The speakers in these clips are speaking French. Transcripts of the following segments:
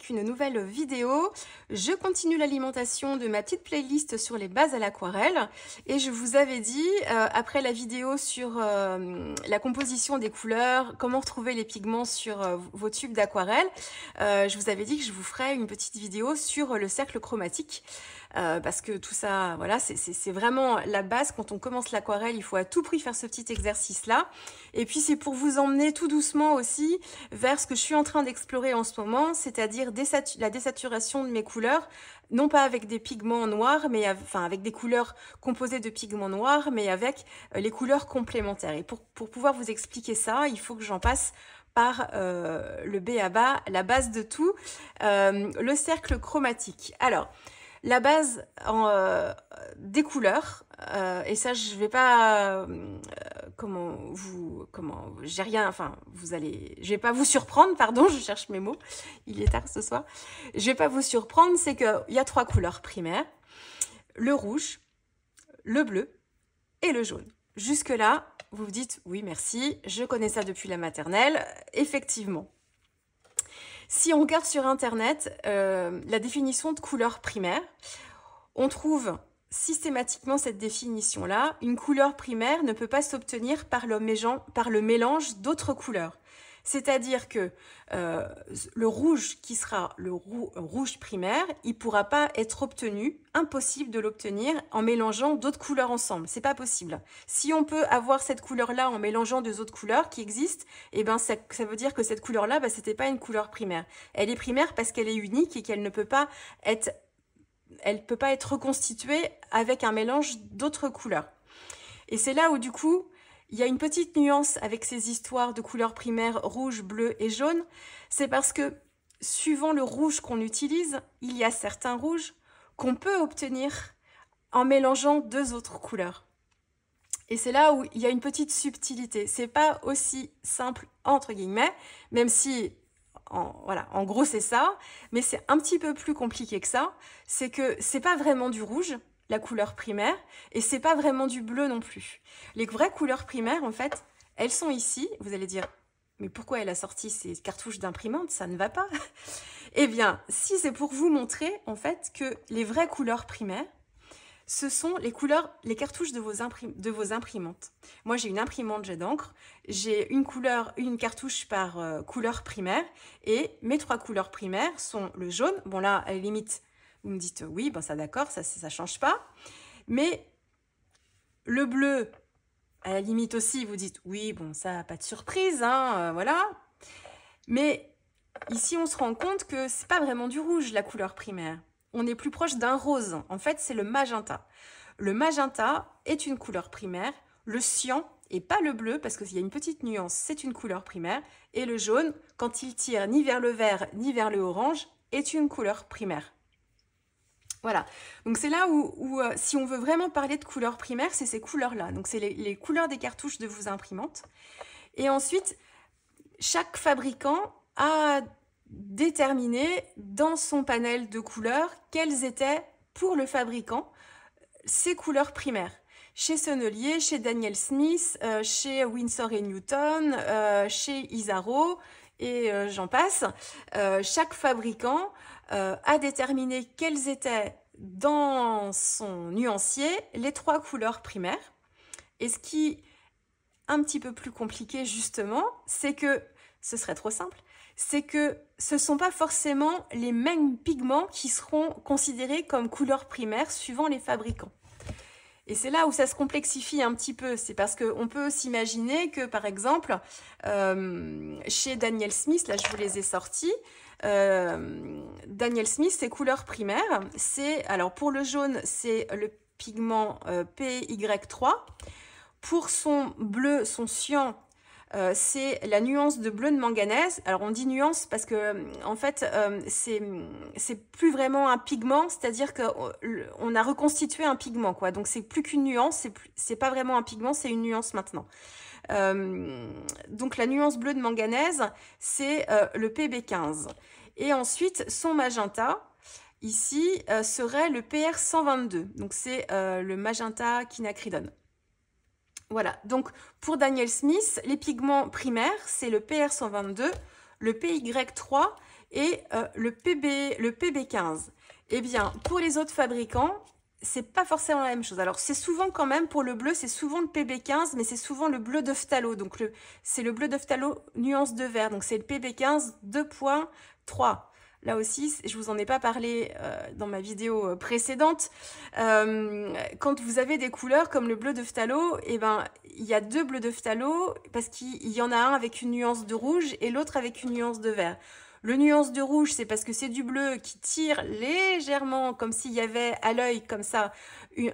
avec une nouvelle vidéo. Je continue l'alimentation de ma petite playlist sur les bases à l'aquarelle et je vous avais dit, après la vidéo sur la composition des couleurs, comment retrouver les pigments sur vos tubes d'aquarelle, je vous avais dit que je vous ferais une petite vidéo sur le cercle chromatique. Parce que tout ça, voilà, c'est vraiment la base. Quand on commence l'aquarelle, il faut à tout prix faire ce petit exercice-là. Et puis, c'est pour vous emmener tout doucement aussi vers ce que je suis en train d'explorer en ce moment, c'est-à-dire la désaturation de mes couleurs, non pas avec des pigments noirs, mais avec des couleurs composées de pigments noirs, mais avec les couleurs complémentaires. Et pour pouvoir vous expliquer ça, il faut que j'en passe par le b.a.-ba, la base de tout, le cercle chromatique. Alors, la base des couleurs, et ça je vais pas je vais pas vous surprendre, pardon, je cherche mes mots, il est tard ce soir, je vais pas vous surprendre, c'est qu'il y a 3 couleurs primaires, le rouge, le bleu et le jaune. Jusque là, vous vous dites oui merci, je connais ça depuis la maternelle, effectivement. Si on regarde sur internet la définition de couleur primaire, on trouve systématiquement cette définition-là. Une couleur primaire ne peut pas s'obtenir par le mélange d'autres couleurs. C'est-à-dire que le rouge qui sera le rouge primaire, il ne pourra pas être obtenu, impossible de l'obtenir en mélangeant d'autres couleurs ensemble. C'est pas possible. Si on peut avoir cette couleur-là en mélangeant deux autres couleurs qui existent, eh ben ça veut dire que cette couleur-là, c'était pas une couleur primaire. Elle est primaire parce qu'elle est unique et qu'elle ne peut pas être, reconstituée avec un mélange d'autres couleurs. Et c'est là où du coup, il y a une petite nuance avec ces histoires de couleurs primaires rouge, bleu et jaune. C'est parce que suivant le rouge qu'on utilise, il y a certains rouges qu'on peut obtenir en mélangeant deux autres couleurs. Et c'est là où il y a une petite subtilité. C'est pas aussi simple entre guillemets, même si en gros c'est ça, mais c'est un petit peu plus compliqué que ça. C'est que c'est pas vraiment du rouge, la couleur primaire, et c'est pas vraiment du bleu non plus. Les vraies couleurs primaires, en fait, elles sont ici. Vous allez dire, mais pourquoi elle a sorti ces cartouches d'imprimante? Ça ne va pas. Eh bien, si c'est pour vous montrer, en fait, que les vraies couleurs primaires, ce sont les cartouches de vos imprimantes. Moi, j'ai une imprimante jet d'encre, j'ai une cartouche par couleur primaire, et mes 3 couleurs primaires sont le jaune. Bon là, à la limite, vous me dites oui, ben ça d'accord, ça change pas. Mais le bleu, à la limite aussi, vous dites oui, bon ça, pas de surprise, hein, voilà. Mais ici, on se rend compte que c'est pas vraiment du rouge, la couleur primaire. On est plus proche d'un rose. En fait, c'est le magenta. Le magenta est une couleur primaire. Le cyan, et pas le bleu, parce qu'il y a une petite nuance, c'est une couleur primaire. Et le jaune, quand il tire ni vers le vert, ni vers le orange, est une couleur primaire. Voilà, donc c'est là où si on veut vraiment parler de couleurs primaires, c'est ces couleurs-là. Donc c'est les couleurs des cartouches de vos imprimantes. Et ensuite, chaque fabricant a déterminé dans son panel de couleurs quelles étaient pour le fabricant ces couleurs primaires. Chez Sennelier, chez Daniel Smith, chez Winsor & Newton, chez Isaro et j'en passe, chaque fabricant a déterminé quelles étaient dans son nuancier les 3 couleurs primaires. Et ce qui est un petit peu plus compliqué justement, c'est que, ce serait trop simple, c'est que ce ne sont pas forcément les mêmes pigments qui seront considérés comme couleurs primaires suivant les fabricants. Et c'est là où ça se complexifie un petit peu. C'est parce qu'on peut s'imaginer que, par exemple, chez Daniel Smith, là je vous les ai sortis, Daniel Smith, ses couleurs primaires, alors pour le jaune, c'est le pigment PY3. Pour son bleu, son cyan, c'est la nuance de bleu de manganèse. Alors on dit nuance parce que en fait c'est plus vraiment un pigment, c'est-à-dire qu'on a reconstitué un pigment quoi. Donc c'est plus qu'une nuance, c'est pas vraiment un pigment, c'est une nuance maintenant. Donc la nuance bleue de manganèse, c'est le PB15. Et ensuite son magenta ici serait le PR122. Donc c'est le magenta quinacridone. Voilà, donc pour Daniel Smith, les pigments primaires, c'est le PR122, le PY3 et le PB15. Eh bien, pour les autres fabricants, c'est pas forcément la même chose. Alors, c'est souvent quand même, pour le bleu, c'est souvent le PB15, mais c'est souvent le bleu de phthalo. Donc, c'est le bleu de phthalo nuance de vert. Donc, c'est le PB15 2.3. Là aussi, je vous en ai pas parlé dans ma vidéo précédente. Quand vous avez des couleurs comme le bleu de phthalo, eh ben, il y a deux bleus de phthalo parce qu'il y en a un avec une nuance de rouge et l'autre avec une nuance de vert. Le nuance de rouge, c'est parce que c'est du bleu qui tire légèrement, comme s'il y avait à l'œil, comme ça,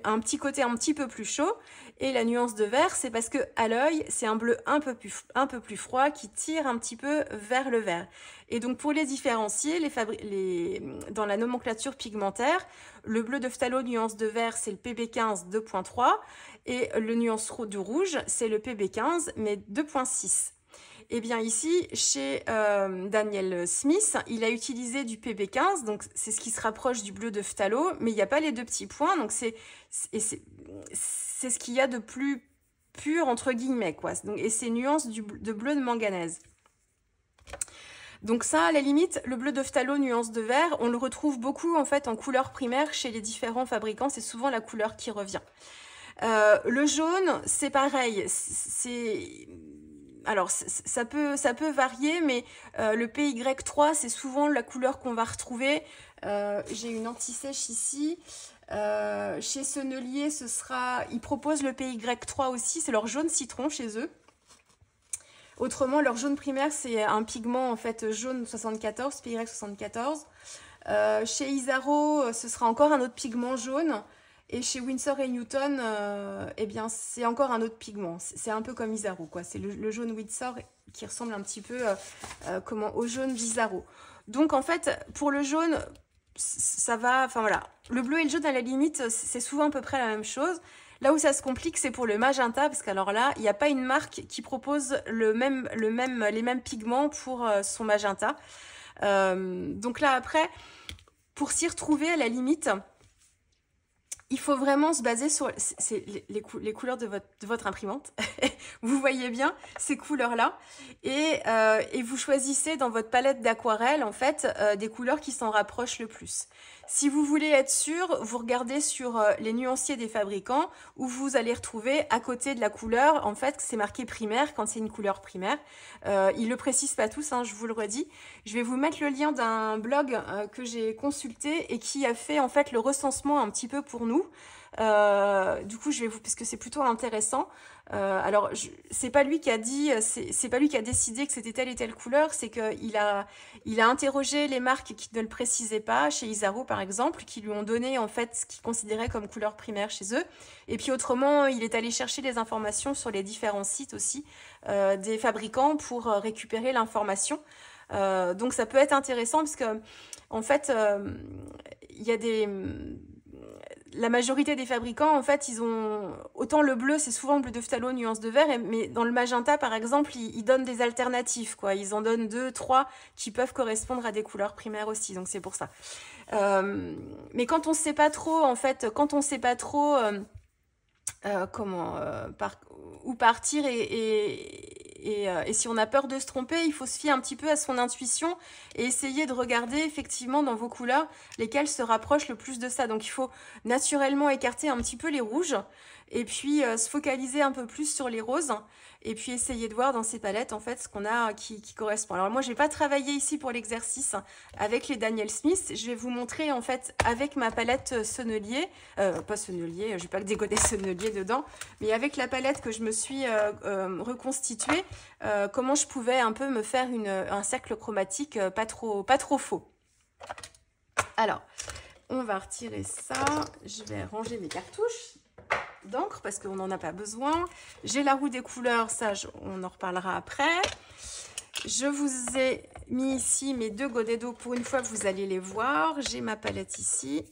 un petit côté un petit peu plus chaud. Et la nuance de vert, c'est parce que à l'œil, c'est un bleu un peu plus froid qui tire un petit peu vers le vert. Et donc, pour les différencier, dans la nomenclature pigmentaire, le bleu de phthalo nuance de vert, c'est le PB15 2.3. Et le nuance de rouge, c'est le PB15, mais 2.6. Eh bien ici, chez Daniel Smith, il a utilisé du PB15, donc c'est ce qui se rapproche du bleu de phthalo, mais il n'y a pas les deux petits points, donc c'est ce qu'il y a de plus pur, entre guillemets, quoi. Donc, et c'est nuances de bleu de manganèse. Donc ça, à la limite, le bleu de phthalo nuance de vert, on le retrouve beaucoup en fait en couleur primaire chez les différents fabricants, c'est souvent la couleur qui revient. Le jaune, c'est pareil, alors, ça peut varier, mais le PY3, c'est souvent la couleur qu'on va retrouver. J'ai une anti-sèche ici. Chez Sennelier, ils proposent le PY3 aussi, c'est leur jaune citron chez eux. Autrement, leur jaune primaire, c'est un pigment en fait jaune 74, PY74. Chez Isaro, ce sera encore un autre pigment jaune. Et chez Winsor & Newton, eh bien, c'est encore un autre pigment. C'est un peu comme Isaro, quoi. C'est le jaune Winsor qui ressemble un petit peu au jaune d'Isaro. Donc, en fait, pour le jaune, ça va... Enfin, voilà. Le bleu et le jaune, à la limite, c'est souvent à peu près la même chose. Là où ça se complique, c'est pour le magenta, parce qu'alors là, il n'y a pas une marque qui propose les mêmes pigments pour son magenta. Donc là, après, pour s'y retrouver, à la limite... Il faut vraiment se baser sur les couleurs de votre imprimante. Vous voyez bien ces couleurs-là. Et vous choisissez dans votre palette d'aquarelle, en fait, des couleurs qui s'en rapprochent le plus. Si vous voulez être sûr, vous regardez sur les nuanciers des fabricants où vous allez retrouver à côté de la couleur, en fait, c'est marqué primaire quand c'est une couleur primaire. Ils ne le précisent pas tous, hein, je vous le redis. Je vais vous mettre le lien d'un blog que j'ai consulté et qui a fait en fait le recensement un petit peu pour nous. Du coup, parce que c'est plutôt intéressant. Alors, c'est pas lui qui a dit, c'est pas lui qui a décidé que c'était telle et telle couleur, c'est qu'il a interrogé les marques qui ne le précisaient pas, chez Isaro par exemple, qui lui ont donné en fait ce qu'ils considéraient comme couleur primaire chez eux. Et puis autrement, il est allé chercher les informations sur les différents sites aussi des fabricants pour récupérer l'information. Donc ça peut être intéressant parce que en fait, il y a la majorité des fabricants, en fait, ils ont... Autant le bleu, c'est souvent le bleu de phthalo, nuance de vert, mais dans le magenta, par exemple, ils donnent des alternatives, quoi. Ils en donnent 2, 3 qui peuvent correspondre à des couleurs primaires aussi, donc c'est pour ça. Mais quand on ne sait pas trop, en fait, où partir et si on a peur de se tromper, il faut se fier un petit peu à son intuition et essayer de regarder effectivement dans vos couleurs lesquelles se rapprochent le plus de ça. Donc il faut naturellement écarter un petit peu les rouges et puis se focaliser un peu plus sur les roses et puis essayer de voir dans ces palettes en fait ce qu'on a qui correspond. Alors moi je vais pas travailler ici pour l'exercice avec les Daniel Smith, je vais vous montrer en fait avec ma palette Sennelier, pas Sennelier, je vais pas décoder Sennelier dedans, mais avec la palette que je me suis reconstituée, comment je pouvais un peu me faire un cercle chromatique pas trop faux. Alors, on va retirer ça, je vais ranger mes cartouches d'encre parce qu'on n'en a pas besoin. J'ai la roue des couleurs, ça on en reparlera après. Je vous ai mis ici mes 2 godets d'eau pour une fois vous allez les voir. J'ai ma palette ici.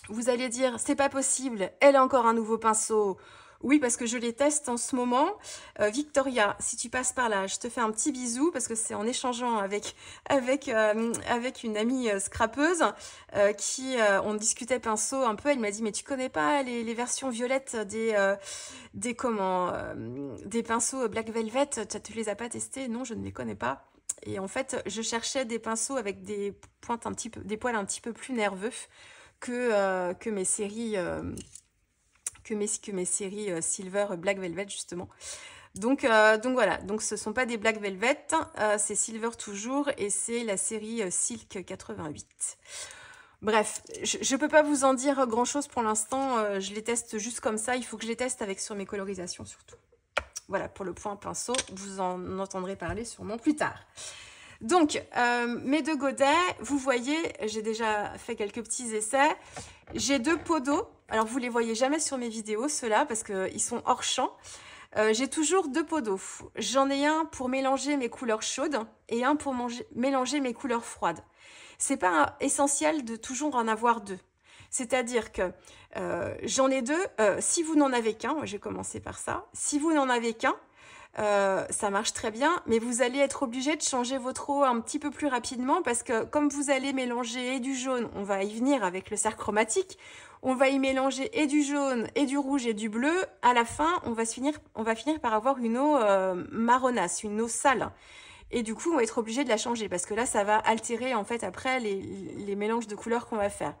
Vous allez dire, c'est pas possible, elle a encore un nouveau pinceau. Oui, parce que je les teste en ce moment. Victoria, si tu passes par là, je te fais un petit bisou parce que c'est en échangeant avec une amie scrapeuse on discutait pinceau un peu. Elle m'a dit, mais tu connais pas les versions violettes des pinceaux Black Velvet, tu les as pas testés? Non, je ne les connais pas. Et en fait, je cherchais des pinceaux avec des pointes des poils un petit peu plus nerveux que mes séries, Silver Black Velvet justement. Donc voilà, donc ce sont pas des Black Velvet, c'est Silver toujours et c'est la série Silk 88. Bref, je peux pas vous en dire grand chose pour l'instant, je les teste juste comme ça, il faut que je les teste avec sur mes colorisations surtout. Voilà pour le point pinceau, vous en entendrez parler sûrement plus tard. Donc, mes deux godets, vous voyez, j'ai déjà fait quelques petits essais. J'ai 2 pots d'eau. Alors, vous les voyez jamais sur mes vidéos, ceux-là, parce qu'ils sont hors champ. J'ai toujours 2 pots d'eau. J'en ai un pour mélanger mes couleurs chaudes et un pour mélanger mes couleurs froides. C'est pas essentiel de toujours en avoir 2. C'est-à-dire que j'en ai 2. Si vous n'en avez qu'un, je vais commencer par ça. Si vous n'en avez qu'un, ça marche très bien, mais vous allez être obligé de changer votre eau un petit peu plus rapidement parce que comme vous allez mélanger et du jaune, on va y venir avec le cercle chromatique, on va y mélanger et du jaune, et du rouge, et du bleu. À la fin, on va finir par avoir une eau marronasse, une eau sale. Et du coup, on va être obligé de la changer parce que là, ça va altérer en fait après les mélanges de couleurs qu'on va faire.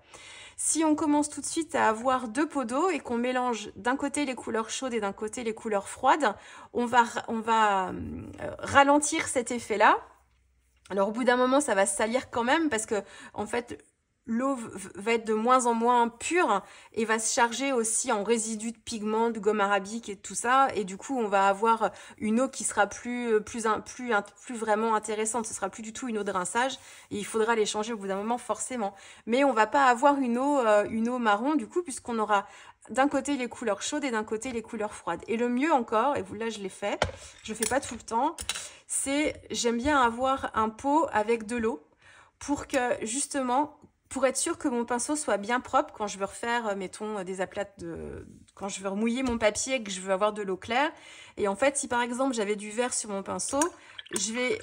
Si on commence tout de suite à avoir 2 pots d'eau et qu'on mélange d'un côté les couleurs chaudes et d'un côté les couleurs froides, on va ralentir cet effet-là. Alors au bout d'un moment, ça va se salir quand même parce que en fait, l'eau va être de moins en moins pure et va se charger aussi en résidus de pigments, de gomme arabique et tout ça. Et du coup, on va avoir une eau qui sera plus vraiment intéressante. Ce sera plus du tout une eau de rinçage et il faudra les changer au bout d'un moment forcément. Mais on va pas avoir une eau marron du coup puisqu'on aura d'un côté les couleurs chaudes et d'un côté les couleurs froides. Et le mieux encore, et vous là je l'ai fait, je fais pas tout le temps, c'est j'aime bien avoir un pot avec de l'eau pour que justement pour être sûr que mon pinceau soit bien propre quand je veux refaire, mettons, des aplats quand je veux remouiller mon papier et que je veux avoir de l'eau claire. Et en fait, si par exemple j'avais du vert sur mon pinceau, je vais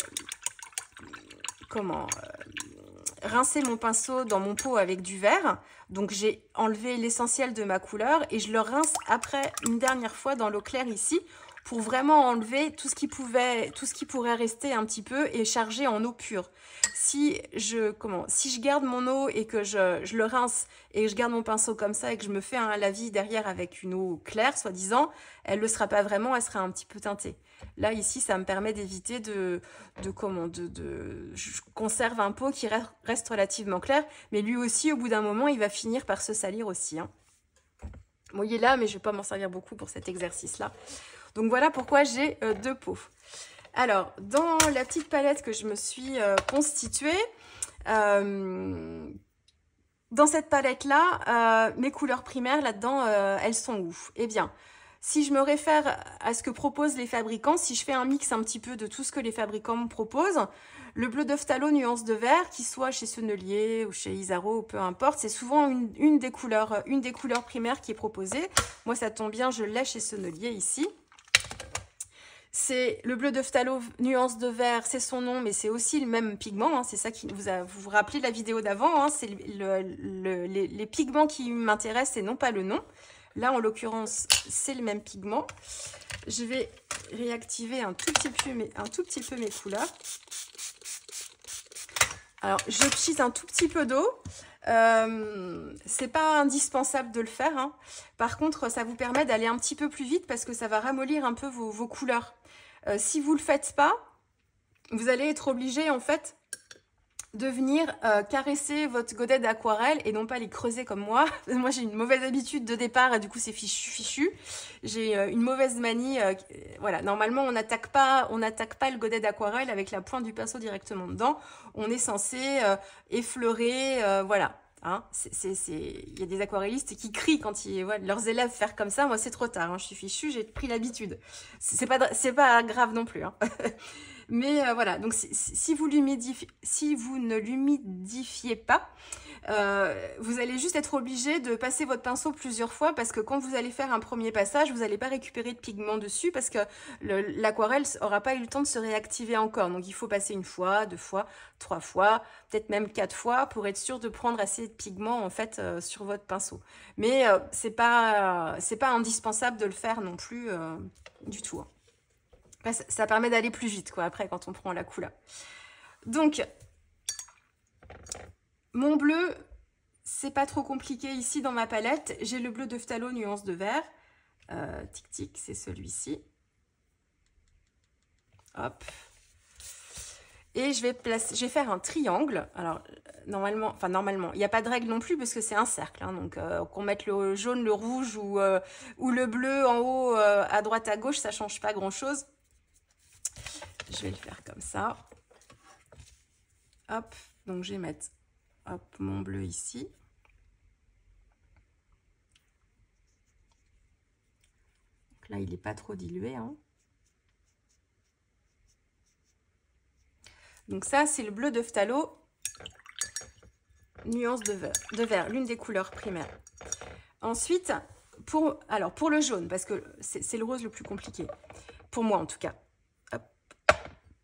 rincer mon pinceau dans mon pot avec du vert. Donc j'ai enlevé l'essentiel de ma couleur et je le rince après une dernière fois dans l'eau claire ici pour vraiment enlever tout ce qui pourrait rester un petit peu et charger en eau pure. Si je garde mon eau et que je le rince et que je garde mon pinceau comme ça et que je me fais un lavis derrière avec une eau claire, soi-disant, elle ne le sera pas vraiment, elle sera un petit peu teintée. Là, ici, ça me permet d'éviter je conserve un pot qui reste relativement clair, mais lui aussi, au bout d'un moment, il va finir par se salir aussi. Hein. Bon, il est là, mais je ne vais pas m'en servir beaucoup pour cet exercice-là. Donc voilà pourquoi j'ai 2 pots. Alors, dans la petite palette que je me suis constituée, dans cette palette-là, mes couleurs primaires là-dedans, elles sont où? Eh bien, si je me réfère à ce que proposent les fabricants, si je fais un mix un petit peu de tout ce que les fabricants me proposent, le bleu de phthalo nuance de vert, qu'il soit chez Sennelier ou chez Isaro ou peu importe, c'est souvent une des couleurs primaires qui est proposée. Moi, ça tombe bien, je l'ai chez Sennelier ici. C'est le bleu de phthalo nuance de vert, c'est son nom, mais c'est aussi le même pigment. Hein, c'est ça qui vous vous rappelez de la vidéo d'avant. Hein, c'est les pigments qui m'intéressent et non pas le nom. Là, en l'occurrence, c'est le même pigment. Je vais réactiver un tout petit peu mes couleurs. Alors, je pchise un tout petit peu d'eau. C'est pas indispensable de le faire. Hein. Par contre, ça vous permet d'aller un petit peu plus vite parce que ça va ramollir un peu vos couleurs. Si vous le faites pas, vous allez être obligé en fait de venir caresser votre godet d'aquarelle et non pas les creuser comme moi. Moi, j'ai une mauvaise habitude de départ et du coup, c'est fichu. J'ai une mauvaise manie. Voilà, normalement, on n'attaque pas le godet d'aquarelle avec la pointe du pinceau directement dedans. On est censé effleurer, voilà. Hein, il y a des aquarellistes qui crient quand leurs élèves faire comme ça. Moi, c'est trop tard. Hein, je suis fichue, j'ai pris l'habitude. C'est pas grave non plus. Hein. Mais voilà, donc si vous ne l'humidifiez pas, vous allez juste être obligé de passer votre pinceau plusieurs fois parce que quand vous allez faire un premier passage, vous n'allez pas récupérer de pigment dessus parce que l'aquarelle n'aura pas eu le temps de se réactiver encore. Donc il faut passer 1 fois, 2 fois, 3 fois, peut-être même 4 fois pour être sûr de prendre assez de pigment en fait sur votre pinceau. Mais c'est pas indispensable de le faire non plus du tout. Hein. Ça permet d'aller plus vite, quoi, après, quand on prend la couleur. Donc, mon bleu, c'est pas trop compliqué ici dans ma palette. J'ai le bleu de phthalo nuance de vert. Tic tic, c'est celui-ci. Hop. Et je vais faire un triangle. Alors, normalement, il n'y a pas de règle non plus parce que c'est un cercle. Hein, donc, qu'on mette le jaune, le rouge ou le bleu en haut, à droite, à gauche, ça ne change pas grand-chose. Je vais le faire comme ça. Hop, donc je vais mettre mon bleu ici. Donc là, il n'est pas trop dilué. Hein. Donc ça, c'est le bleu de phthalo, nuance de vert, l'une des couleurs primaires. Ensuite, pour le jaune, parce que c'est le rose le plus compliqué, pour moi en tout cas. Hop.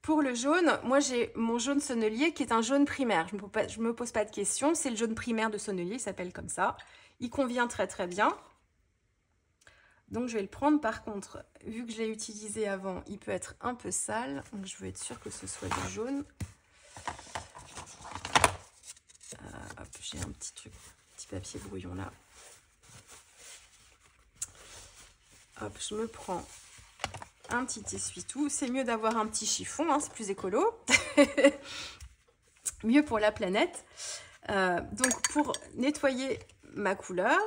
Pour le jaune, moi j'ai mon jaune sonnelier qui est un jaune primaire. Je me pose pas de questions, c'est le jaune primaire de sonnelier, il s'appelle comme ça. Il convient très très bien. Donc je vais le prendre. Par contre, vu que je l'ai utilisé avant, il peut être un peu sale. Donc je veux être sûre que ce soit du jaune. Hop, j'ai un petit truc, petit papier brouillon là. Hop, je me prends un petit essuie-tout. C'est mieux d'avoir un petit chiffon, hein, c'est plus écolo. Mieux pour la planète. Donc pour nettoyer ma couleur,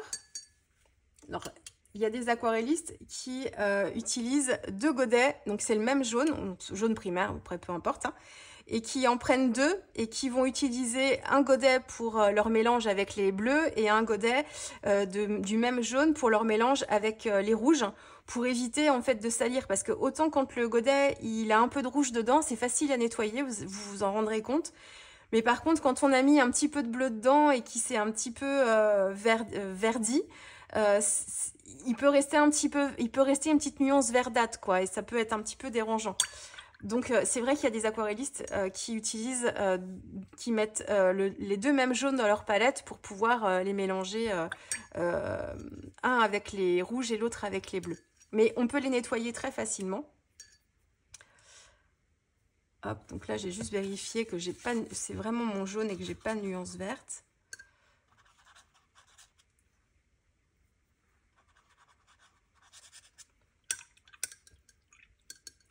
alors il y a des aquarellistes qui utilisent 2 godets, donc c'est le même jaune, jaune primaire, après peu importe, hein, et qui en prennent 2 et qui vont utiliser un godet pour leur mélange avec les bleus et un godet du même jaune pour leur mélange avec les rouges, pour éviter en fait de salir, parce que autant quand le godet il a un peu de rouge dedans, c'est facile à nettoyer, vous vous en rendrez compte. Mais par contre, quand on a mis un petit peu de bleu dedans et qui s'est un petit peu verdi, il peut rester une petite nuance verdâtre, quoi, et ça peut être un petit peu dérangeant. Donc c'est vrai qu'il y a des aquarellistes qui mettent les 2 mêmes jaunes dans leur palette pour pouvoir les mélanger, un avec les rouges et l'autre avec les bleus. Mais on peut les nettoyer très facilement. Hop, donc là j'ai juste vérifié que j'ai pas, c'est vraiment mon jaune et que j'ai pas de nuance verte.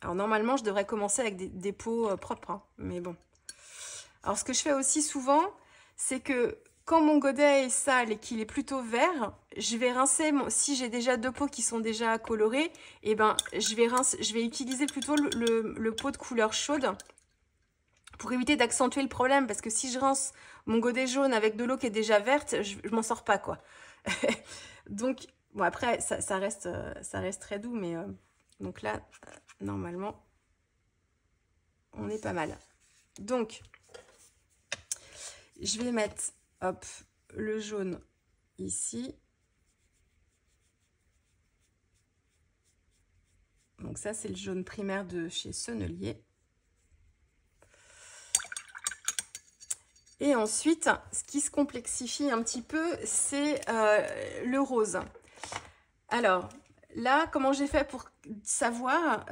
Alors normalement je devrais commencer avec des pots propres, hein, mais bon. Alors ce que je fais aussi souvent, c'est que quand mon godet est sale et qu'il est plutôt vert, je vais rincer, si j'ai déjà 2 pots qui sont déjà colorés, et ben je vais utiliser plutôt le pot de couleur chaude pour éviter d'accentuer le problème, parce que si je rince mon godet jaune avec de l'eau qui est déjà verte, je m'en sors pas, quoi. Donc, bon, après, ça reste très doux, mais donc là, normalement, on est pas mal. Donc, je vais mettre, hop, le jaune ici. Donc ça, c'est le jaune primaire de chez Sonnelier. Et ensuite, ce qui se complexifie un petit peu, c'est le rose. Alors, là, comment j'ai fait pour savoir,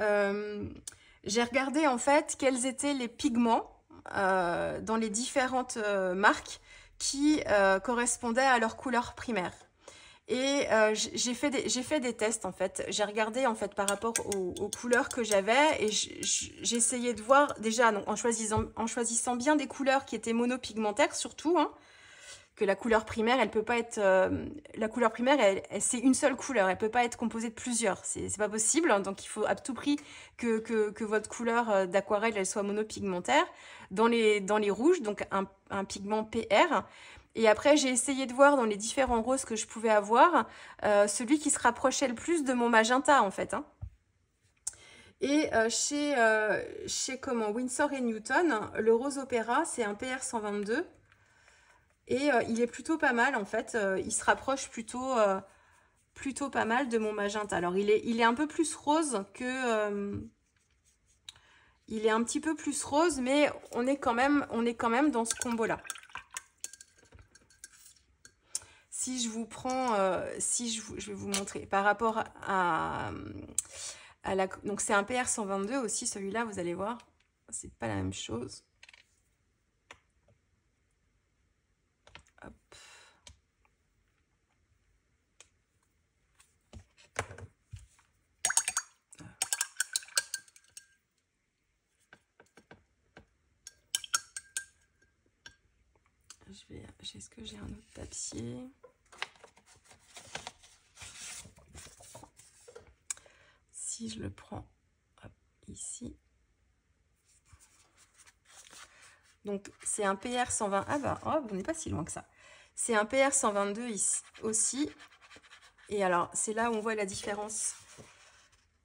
j'ai regardé en fait quels étaient les pigments dans les différentes marques qui correspondaient à leur couleur primaire. Et j'ai fait des tests en fait. J'ai regardé en fait par rapport aux couleurs que j'avais et j'ai essayé de voir déjà donc, en choisissant bien des couleurs qui étaient monopigmentaires surtout, hein, que la couleur primaire elle peut pas être la couleur primaire c'est une seule couleur, elle peut pas être composée de plusieurs, c'est pas possible, hein, donc il faut à tout prix que votre couleur d'aquarelle elle soit monopigmentaire. Dans les rouges, donc un pigment PR. Et après, j'ai essayé de voir dans les différents roses que je pouvais avoir, celui qui se rapprochait le plus de mon magenta, en fait. Hein. Et chez Winsor & Newton, le rose opéra, c'est un PR 122. Et il est plutôt pas mal, en fait. Il se rapproche plutôt pas mal de mon magenta. Alors, il est un peu plus rose que... il est un petit peu plus rose, mais on est quand même dans ce combo-là. Si je vous prends, je vais vous montrer par rapport à la... Donc c'est un PR 122 aussi, celui-là, vous allez voir, c'est pas la même chose. Est-ce que j'ai un autre papier? Si je le prends hop, ici. Donc, c'est un PR 120. Ah bah, oh, on n'est pas si loin que ça. C'est un PR 122 ici aussi. Et alors, c'est là où on voit la différence.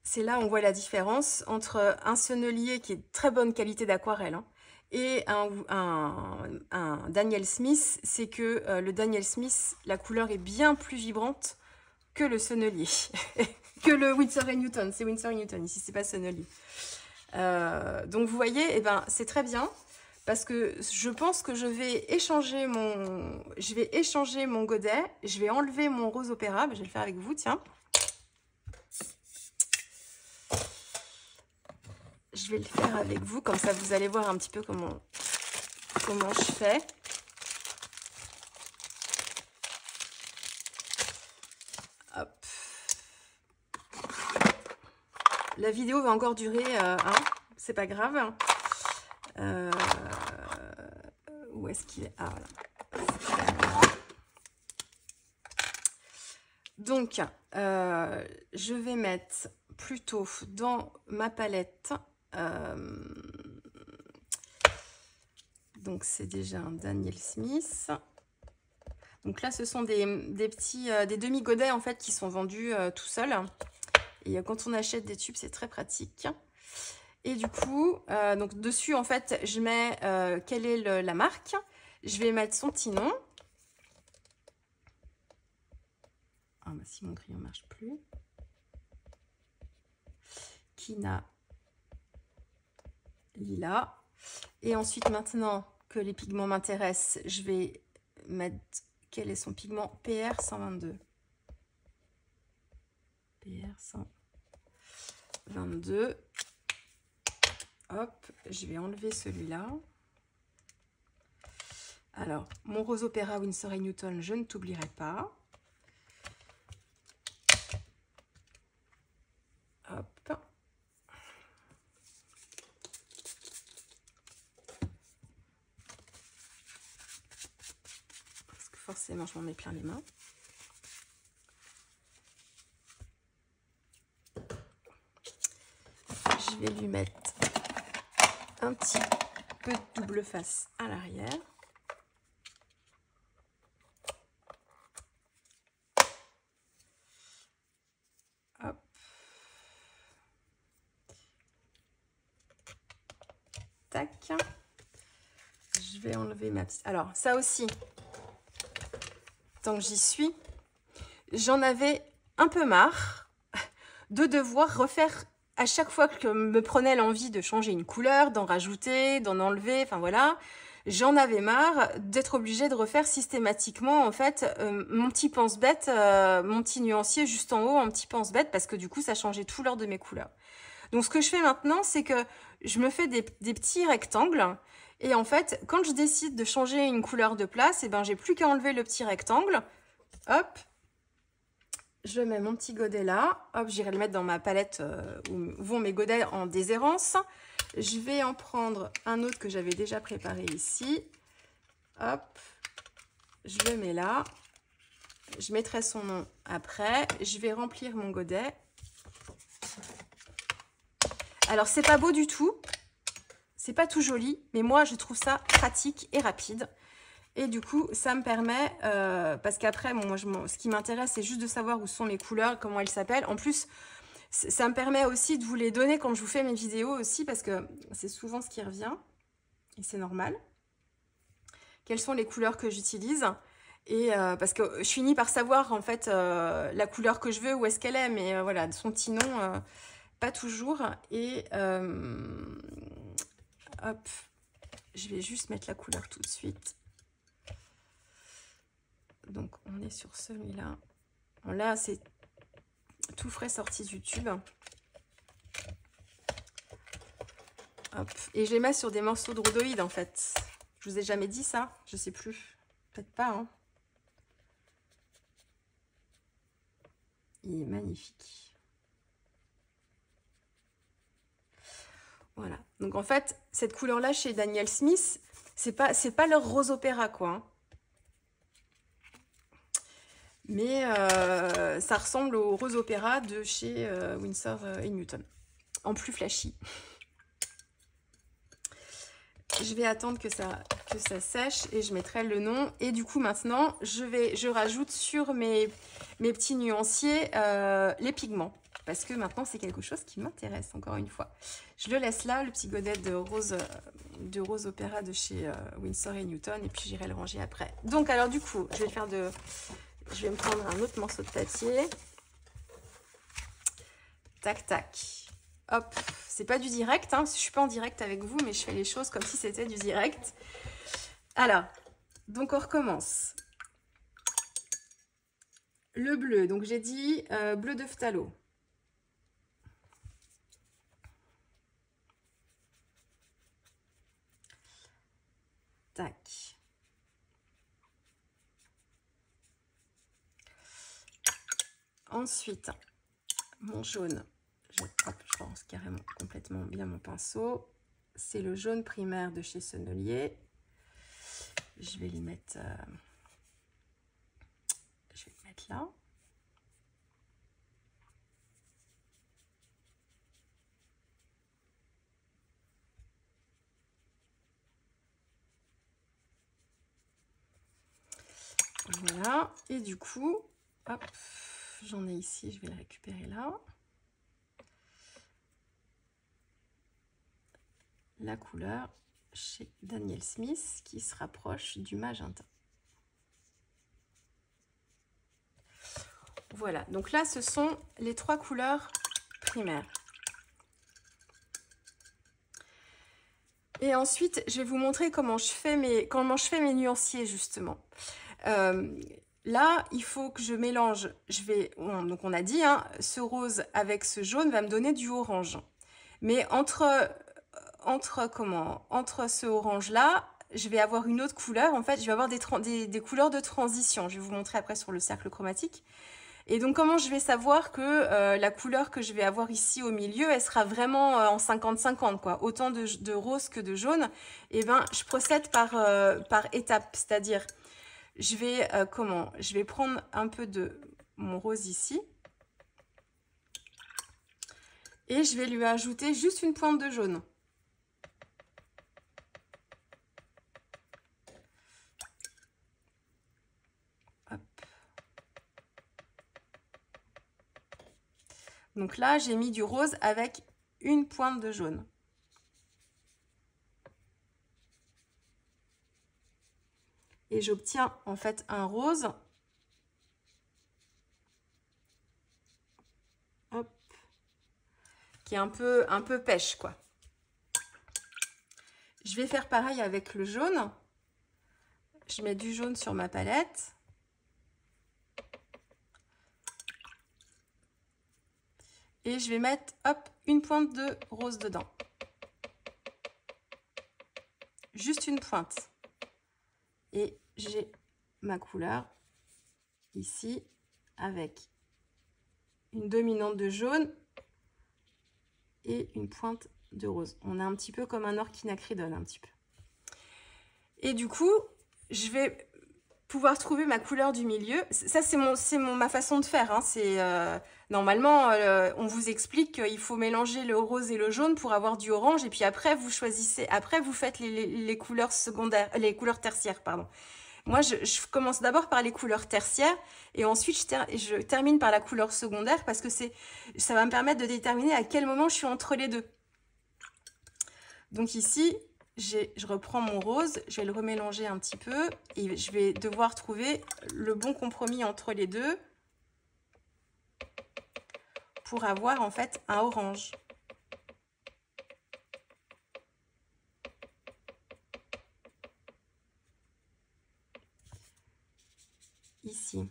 C'est là où on voit la différence entre un sennelier qui est de très bonne qualité d'aquarelle hein, et un Daniel Smith. C'est que le Daniel Smith, la couleur est bien plus vibrante que le sennelier. Que le Winsor & Newton. C'est Winsor & Newton ici, c'est pas sennelier. Donc, vous voyez, eh ben, c'est très bien. Parce que je pense que je vais échanger mon godet. Je vais enlever mon rose opéra. Je vais le faire avec vous, tiens. Je vais le faire avec vous. Comme ça, vous allez voir un petit peu comment je fais. Hop. La vidéo va encore durer, hein, c'est pas grave. Où est-ce qu'il est? Ah, voilà. Donc, je vais mettre plutôt dans ma palette. Donc, c'est déjà un Daniel Smith. Donc là, ce sont des demi-godets en fait qui sont vendus tout seuls. Et quand on achète des tubes, c'est très pratique. Et du coup, donc dessus, en fait, je mets quelle est la marque. Je vais mettre son petit nom. Ah bah si mon crayon ne marche plus. Kina Lila. Et ensuite, maintenant que les pigments m'intéressent, je vais mettre quel est son pigment PR 122. PR 122. Hop, je vais enlever celui-là. Alors, mon rose opéra Winsor & Newton, je ne t'oublierai pas. Hop. Parce que forcément, je m'en mets plein les mains. Je vais lui mettre un petit peu de double face à l'arrière. Hop. Tac. Je vais enlever ma petite... Alors, ça aussi, tant que j'y suis, j'en avais un peu marre de devoir refaire à chaque fois que me prenait l'envie de changer une couleur, d'en rajouter, d'en enlever, enfin voilà, j'en avais marre d'être obligée de refaire systématiquement en fait mon petit pense-bête, mon petit nuancier juste en haut, un petit pense-bête, parce que du coup ça changeait tout l'ordre de mes couleurs. Donc ce que je fais maintenant, c'est que je me fais des petits rectangles, et en fait, quand je décide de changer une couleur de place, et ben j'ai plus qu'à enlever le petit rectangle, hop, je mets mon petit godet là. Hop, j'irai le mettre dans ma palette où vont mes godets en déshérence. Je vais en prendre un autre que j'avais déjà préparé ici. Hop, je le mets là. Je mettrai son nom après. Je vais remplir mon godet. Alors, c'est pas beau du tout. C'est pas tout joli, mais moi, je trouve ça pratique et rapide. Et du coup, ça me permet, parce qu'après, bon, moi, ce qui m'intéresse, c'est juste de savoir où sont mes couleurs, comment elles s'appellent. En plus, ça me permet aussi de vous les donner quand je vous fais mes vidéos aussi, parce que c'est souvent ce qui revient, et c'est normal. Quelles sont les couleurs que j'utilise? Et parce que je finis par savoir, en fait, la couleur que je veux, où est-ce qu'elle est, mais voilà, son petit nom, pas toujours. Et hop, je vais juste mettre la couleur tout de suite. Donc, on est sur celui-là. Bon, là, c'est tout frais sorti du tube. Hop. Et je les mets sur des morceaux de rhodoïde, en fait. Je vous ai jamais dit ça? Je sais plus. Peut-être pas, hein. Il est magnifique. Voilà. Donc, en fait, cette couleur-là, chez Daniel Smith, c'est pas leur rose opéra, quoi. Hein. Mais ça ressemble au Rose Opéra de chez Winsor & Newton, en plus flashy. Je vais attendre que ça sèche et je mettrai le nom. Et du coup, maintenant, je rajoute sur mes petits nuanciers les pigments. Parce que maintenant, c'est quelque chose qui m'intéresse, encore une fois. Je le laisse là, le petit godet de Rose Opéra de chez Winsor & Newton. Et puis, j'irai le ranger après. Donc, alors du coup, je vais me prendre un autre morceau de papier. Tac, tac. Hop, c'est pas du direct, hein. Je suis pas en direct avec vous, mais je fais les choses comme si c'était du direct. Alors, donc on recommence. Le bleu, donc j'ai dit bleu de phthalo. Tac. Ensuite, mon jaune. Je pense carrément complètement bien mon pinceau. C'est le jaune primaire de chez Sennelier. Je vais les mettre, je vais le mettre là. Voilà. Et du coup, hop, j'en ai ici, je vais le récupérer là. La couleur chez Daniel Smith qui se rapproche du magenta. Voilà, donc là ce sont les 3 couleurs primaires. Et ensuite, je vais vous montrer comment je fais mes nuanciers justement. Là, il faut que je mélange, donc on a dit, hein, ce rose avec ce jaune va me donner du orange. Mais entre ce orange là, je vais avoir une autre couleur. En fait, je vais avoir des couleurs de transition. Je vais vous montrer après sur le cercle chromatique. Et donc, comment je vais savoir que la couleur que je vais avoir ici au milieu, elle sera vraiment en 50-50, quoi. Autant de rose que de jaune. Et ben, je procède par étapes. C'est-à-dire, je vais prendre un peu de mon rose ici. Et je vais lui ajouter juste une pointe de jaune. Donc là, j'ai mis du rose avec une pointe de jaune. Et j'obtiens en fait un rose. Hop, qui est un peu pêche, quoi. Je vais faire pareil avec le jaune. Je mets du jaune sur ma palette. Et je vais mettre, hop, une pointe de rose dedans. Juste une pointe. Et j'ai ma couleur ici avec une dominante de jaune et une pointe de rose. On a un petit peu comme un orchinacridone, un petit peu. Et du coup, je vais pouvoir trouver ma couleur du milieu. Ça, c'est ma façon de faire, hein. C'est normalement, on vous explique qu'il faut mélanger le rose et le jaune pour avoir du orange. Et puis après, vous choisissez. Après, vous faites les couleurs secondaires, les couleurs tertiaires, pardon. Moi, je commence d'abord par les couleurs tertiaires et ensuite je termine par la couleur secondaire parce que ça va me permettre de déterminer à quel moment je suis entre les deux. Donc ici, je reprends mon rose, je vais le remélanger un petit peu et je vais devoir trouver le bon compromis entre les deux pour avoir en fait un orange. Ici.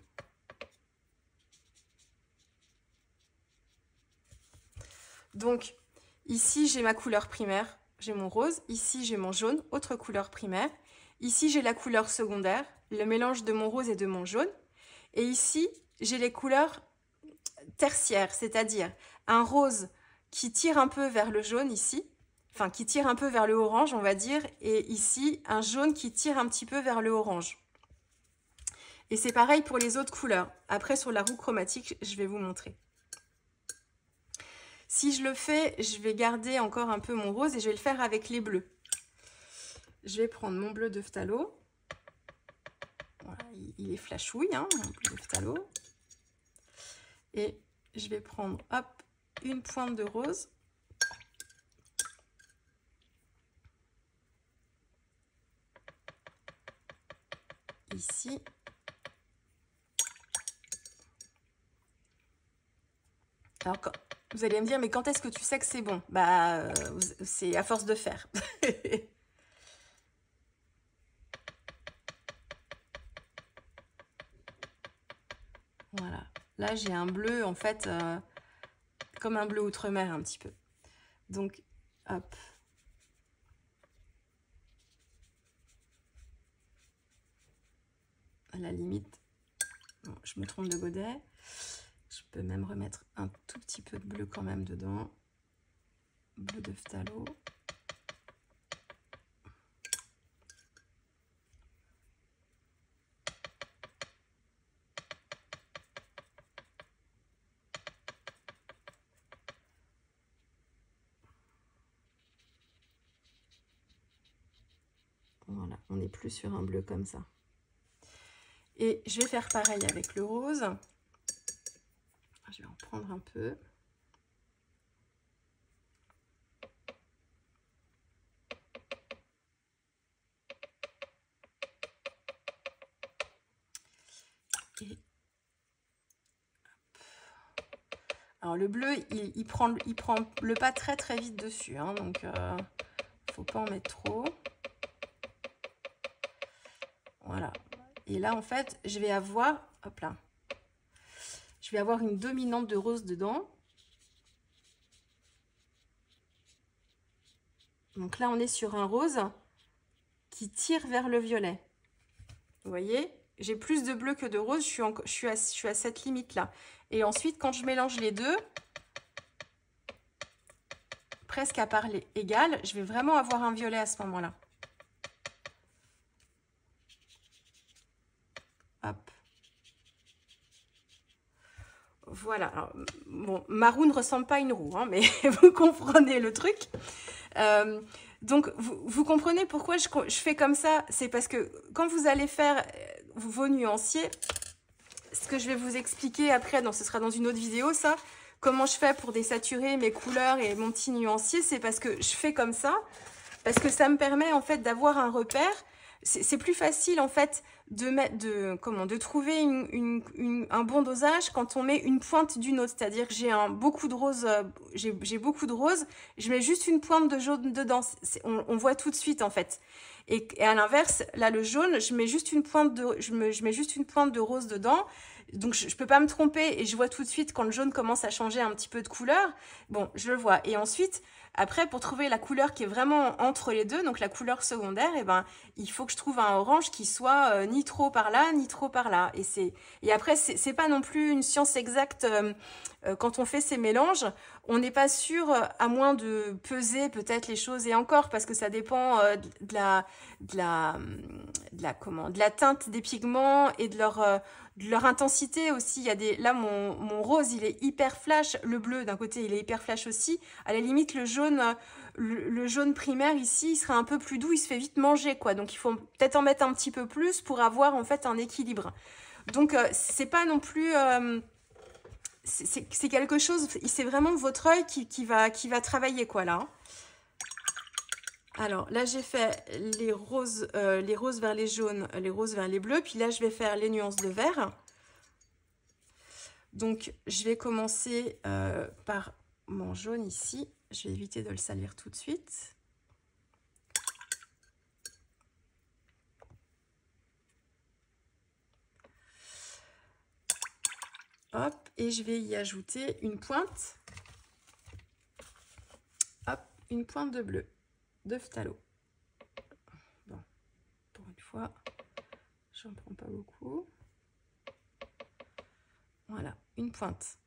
Donc, ici, j'ai ma couleur primaire, j'ai mon rose. Ici, j'ai mon jaune, autre couleur primaire. Ici, j'ai la couleur secondaire, le mélange de mon rose et de mon jaune. Et ici, j'ai les couleurs tertiaires, c'est-à-dire un rose qui tire un peu vers le jaune ici, enfin qui tire un peu vers le orange, on va dire, et ici, un jaune qui tire un petit peu vers le orange. Et c'est pareil pour les autres couleurs. Après, sur la roue chromatique, je vais vous montrer. Si je le fais, je vais garder encore un peu mon rose et je vais le faire avec les bleus. Je vais prendre mon bleu de phthalo. Voilà, il est flashouille, hein, mon bleu de phthalo. Et je vais prendre, hop, une pointe de rose. Ici. Alors, vous allez me dire, mais quand est-ce que tu sais que c'est bon? Bah, c'est à force de faire. Voilà. Là, j'ai un bleu, en fait, comme un bleu outre-mer, un petit peu. Donc, hop. À la limite, bon, je me trompe de godet. Je peux même remettre un tout petit peu de bleu quand même dedans. Bleu de phthalo. Voilà, on n'est plus sur un bleu comme ça. Et je vais faire pareil avec le rose. Je vais en prendre un peu. Et... Alors le bleu, il prend le pas très très vite dessus, hein, donc faut pas en mettre trop. Voilà. Et là, en fait, je vais avoir, hop là, je vais avoir une dominante de rose dedans. Donc là, on est sur un rose qui tire vers le violet. Vous voyez, j'ai plus de bleu que de rose, je suis à cette limite-là. Et ensuite, quand je mélange les deux, presque à part égales, je vais vraiment avoir un violet à ce moment-là. Hop. Voilà. Alors, bon, marron ne ressemble pas à une roue, hein, mais vous comprenez le truc. Donc, vous comprenez pourquoi je fais comme ça. C'est parce que quand vous allez faire vos nuanciers, ce que je vais vous expliquer après, ce sera dans une autre vidéo, ça, comment je fais pour désaturer mes couleurs et mon petit nuancier, c'est parce que je fais comme ça, parce que ça me permet en fait d'avoir un repère. C'est plus facile en fait de trouver un bon dosage quand on met une pointe d'une autre. C'est-à-dire que j'ai beaucoup de rose, j'ai beaucoup de rose, je mets juste une pointe de jaune dedans. On voit tout de suite en fait. Et à l'inverse, là le jaune, je mets juste une pointe de rose dedans. Donc je peux pas me tromper et je vois tout de suite quand le jaune commence à changer un petit peu de couleur. Bon, je le vois. Et ensuite, après, pour trouver la couleur qui est vraiment entre les deux, donc la couleur secondaire, eh ben, il faut que je trouve un orange qui soit ni trop par là, ni trop par là. Et après, c'est pas non plus une science exacte quand on fait ces mélanges. On n'est pas sûr, à moins de peser peut-être les choses et encore, parce que ça dépend de la teinte des pigments et de leur intensité aussi. Il y a là, mon rose, il est hyper flash. Le bleu, d'un côté, il est hyper flash aussi. À la limite, le jaune primaire, ici, il sera un peu plus doux. Il se fait vite manger, quoi. Donc, il faut peut-être en mettre un petit peu plus pour avoir, en fait, un équilibre. Donc, c'est pas non plus... c'est quelque chose... C'est vraiment votre œil qui va travailler, quoi, là. Alors, là, j'ai fait les roses vers les jaunes, les roses vers les bleus. Puis là, je vais faire les nuances de vert. Donc, je vais commencer par mon jaune ici. Je vais éviter de le salir tout de suite. Hop, et je vais y ajouter une pointe. Hop, une pointe de bleu, de phthalo. Bon, pour une fois, j'en prends pas beaucoup. Voilà, une pointe.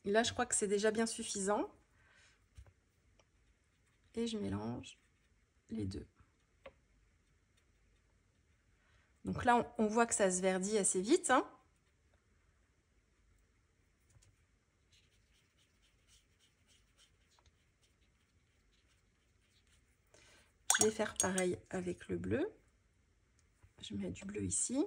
Et là, je crois que c'est déjà bien suffisant. Et je mélange les deux. Donc là, on voit que ça se verdit assez vite, hein. Je vais faire pareil avec le bleu. Je mets du bleu ici.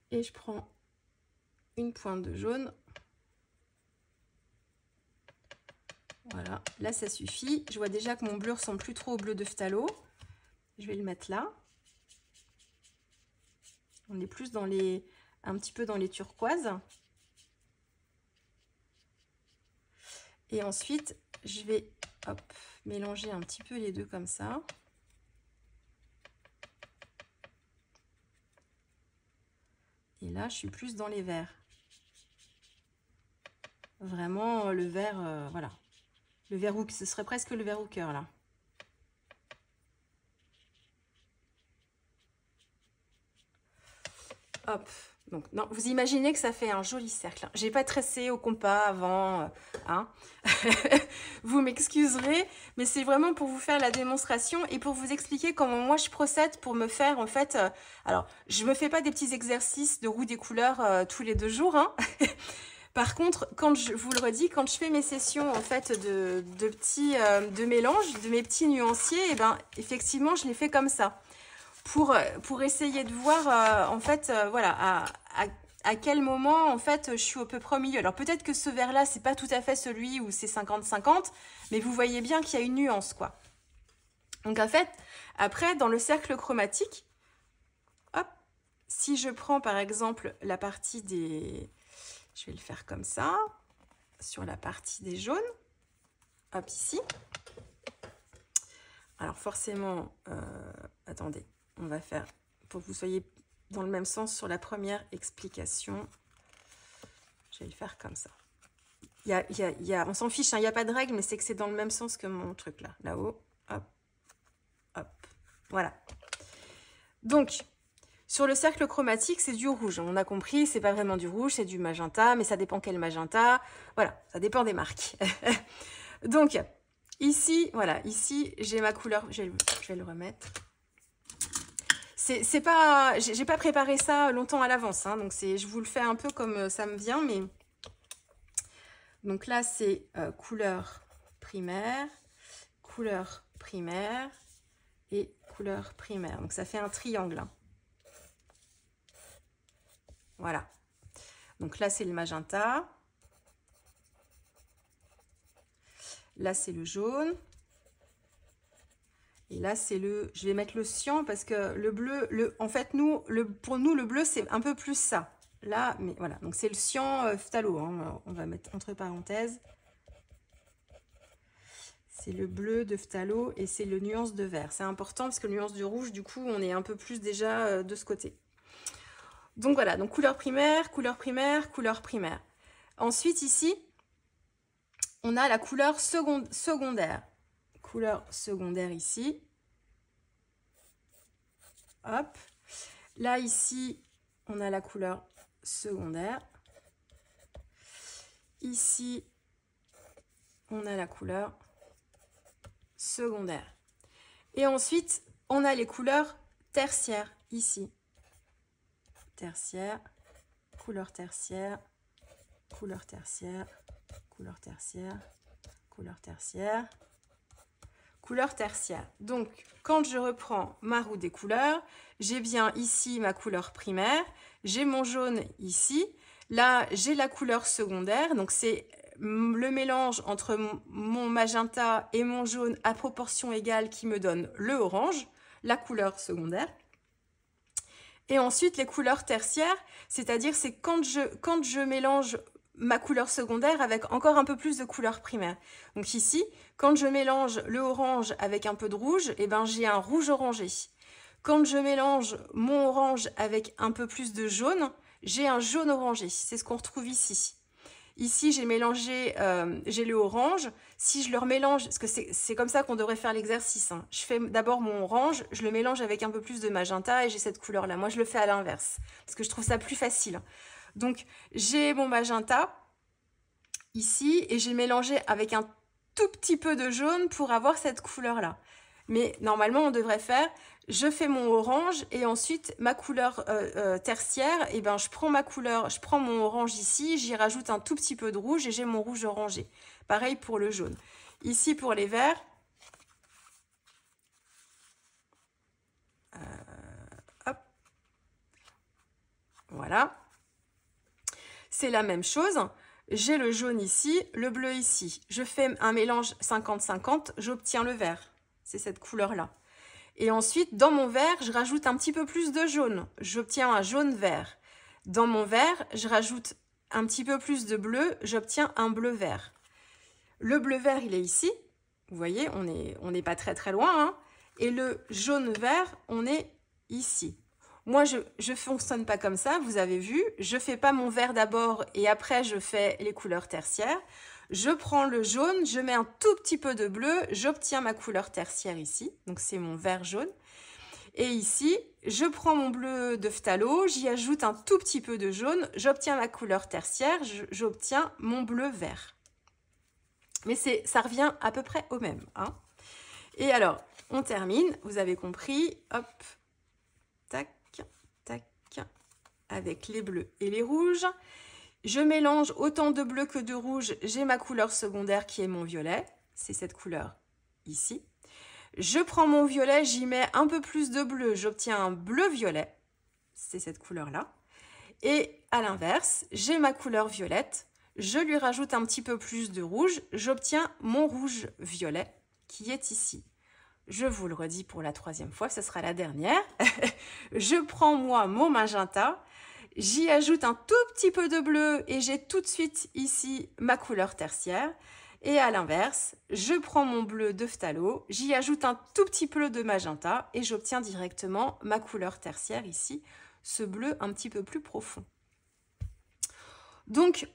Et je prends une pointe de jaune. Voilà, là ça suffit. Je vois déjà que mon bleu ressemble plus trop au bleu de phthalo. Je vais le mettre là. On est plus dans les, un petit peu dans les turquoises. Et ensuite, je vais hop, mélanger un petit peu les deux comme ça. Et là, je suis plus dans les verts. Vraiment le vert, voilà. Le vert, ce serait presque le vert au cœur là. Hop. Donc, non, vous imaginez que ça fait un joli cercle. J'ai pas tracé au compas avant, hein. Vous m'excuserez, mais c'est vraiment pour vous faire la démonstration et pour vous expliquer comment moi je procède pour me faire en fait. Alors, je me fais pas des petits exercices de roue des couleurs tous les 2 jours, hein. Par contre, quand je vous le redis, quand je fais mes sessions en fait de petits de mélange, de mes petits nuanciers, et ben effectivement je les fais comme ça. Pour essayer de voir en fait voilà à quel moment en fait je suis au peu près au milieu. Alors peut-être que ce vert là c'est pas tout à fait celui où c'est 50-50, mais vous voyez bien qu'il y a une nuance quoi. Donc en fait après dans le cercle chromatique, hop, si je prends par exemple la partie des, je vais le faire comme ça, sur la partie des jaunes, hop ici. Alors forcément, attendez. On va faire, pour que vous soyez dans le même sens sur la première explication, je vais le faire comme ça. On s'en fiche, hein, il n'y a pas de règle, mais c'est que c'est dans le même sens que mon truc là. Là-haut, hop, hop, voilà. Donc, sur le cercle chromatique, c'est du rouge. On a compris, c'est pas vraiment du rouge, c'est du magenta, mais ça dépend quel magenta. Voilà, ça dépend des marques. Donc, ici, voilà, ici, j'ai ma couleur, je vais le remettre. C'est pas, j'ai pas préparé ça longtemps à l'avance, hein, donc je vous le fais un peu comme ça me vient, mais donc là c'est couleur primaire et couleur primaire. Donc ça fait un triangle, hein. Voilà. Donc là c'est le magenta, là c'est le jaune. Et là, c'est le... Je vais mettre le cyan parce que le bleu... en fait, pour nous, le bleu, c'est un peu plus ça. Là, mais voilà. Donc, c'est le cyan phthalo. Hein, on va mettre entre parenthèses. C'est le bleu de phthalo et c'est le nuance de vert. C'est important parce que le nuance du rouge, du coup, on est un peu plus déjà de ce côté. Donc, voilà. Donc, couleur primaire, couleur primaire, couleur primaire. Ensuite, ici, on a la couleur secondaire. Couleur secondaire ici. Hop. Là, ici, on a la couleur secondaire. Ici, on a la couleur secondaire. Et ensuite, on a les couleurs tertiaires ici. Tertiaire, couleur tertiaire, couleur tertiaire, couleur tertiaire, couleur tertiaire. Couleur tertiaire. Donc, quand je reprends ma roue des couleurs, j'ai bien ici ma couleur primaire, j'ai mon jaune ici, là j'ai la couleur secondaire, donc c'est le mélange entre mon magenta et mon jaune à proportion égale qui me donne le orange, la couleur secondaire. Et ensuite les couleurs tertiaires, c'est-à-dire c'est quand je mélange ma couleur secondaire avec encore un peu plus de couleur primaire. Donc ici, quand je mélange le orange avec un peu de rouge, eh ben j'ai un rouge orangé. Quand je mélange mon orange avec un peu plus de jaune, j'ai un jaune orangé. C'est ce qu'on retrouve ici. Ici, j'ai mélangé, j'ai le orange. Si je le remélange, parce que c'est comme ça qu'on devrait faire l'exercice, hein. Je fais d'abord mon orange, je le mélange avec un peu plus de magenta et j'ai cette couleur-là. Moi, je le fais à l'inverse, parce que je trouve ça plus facile. Donc, j'ai mon magenta ici et j'ai mélangé avec un tout petit peu de jaune pour avoir cette couleur-là. Mais normalement, on devrait faire, je fais mon orange et ensuite ma couleur tertiaire, et ben je prends ma couleur, je prends mon orange ici, j'y rajoute un tout petit peu de rouge et j'ai mon rouge orangé. Pareil pour le jaune. Ici pour les verts, hop, voilà. C'est la même chose. J'ai le jaune ici, le bleu ici. Je fais un mélange 50-50, j'obtiens le vert. C'est cette couleur-là. Et ensuite, dans mon vert, je rajoute un petit peu plus de jaune. J'obtiens un jaune-vert. Dans mon vert, je rajoute un petit peu plus de bleu, j'obtiens un bleu-vert. Le bleu-vert, il est ici. Vous voyez, on n'est pas très très loin, hein. Et le jaune-vert, on est ici. Moi, je ne fonctionne pas comme ça, vous avez vu. Je ne fais pas mon vert d'abord et après, je fais les couleurs tertiaires. Je prends le jaune, je mets un tout petit peu de bleu, j'obtiens ma couleur tertiaire ici. Donc, c'est mon vert jaune. Et ici, je prends mon bleu de phthalo, j'y ajoute un tout petit peu de jaune, j'obtiens ma couleur tertiaire, j'obtiens mon bleu vert. Mais ça revient à peu près au même, hein. Et alors, on termine, vous avez compris, hop, tac, tac, avec les bleus et les rouges. Je mélange autant de bleu que de rouge, j'ai ma couleur secondaire qui est mon violet, c'est cette couleur ici. Je prends mon violet, j'y mets un peu plus de bleu, j'obtiens un bleu-violet, c'est cette couleur-là. Et à l'inverse, j'ai ma couleur violette, je lui rajoute un petit peu plus de rouge, j'obtiens mon rouge-violet qui est ici. Je vous le redis pour la troisième fois, ce sera la dernière. Je prends moi mon magenta, j'y ajoute un tout petit peu de bleu et j'ai tout de suite ici ma couleur tertiaire. Et à l'inverse, je prends mon bleu de phthalo, j'y ajoute un tout petit peu de magenta et j'obtiens directement ma couleur tertiaire ici, ce bleu un petit peu plus profond. Donc,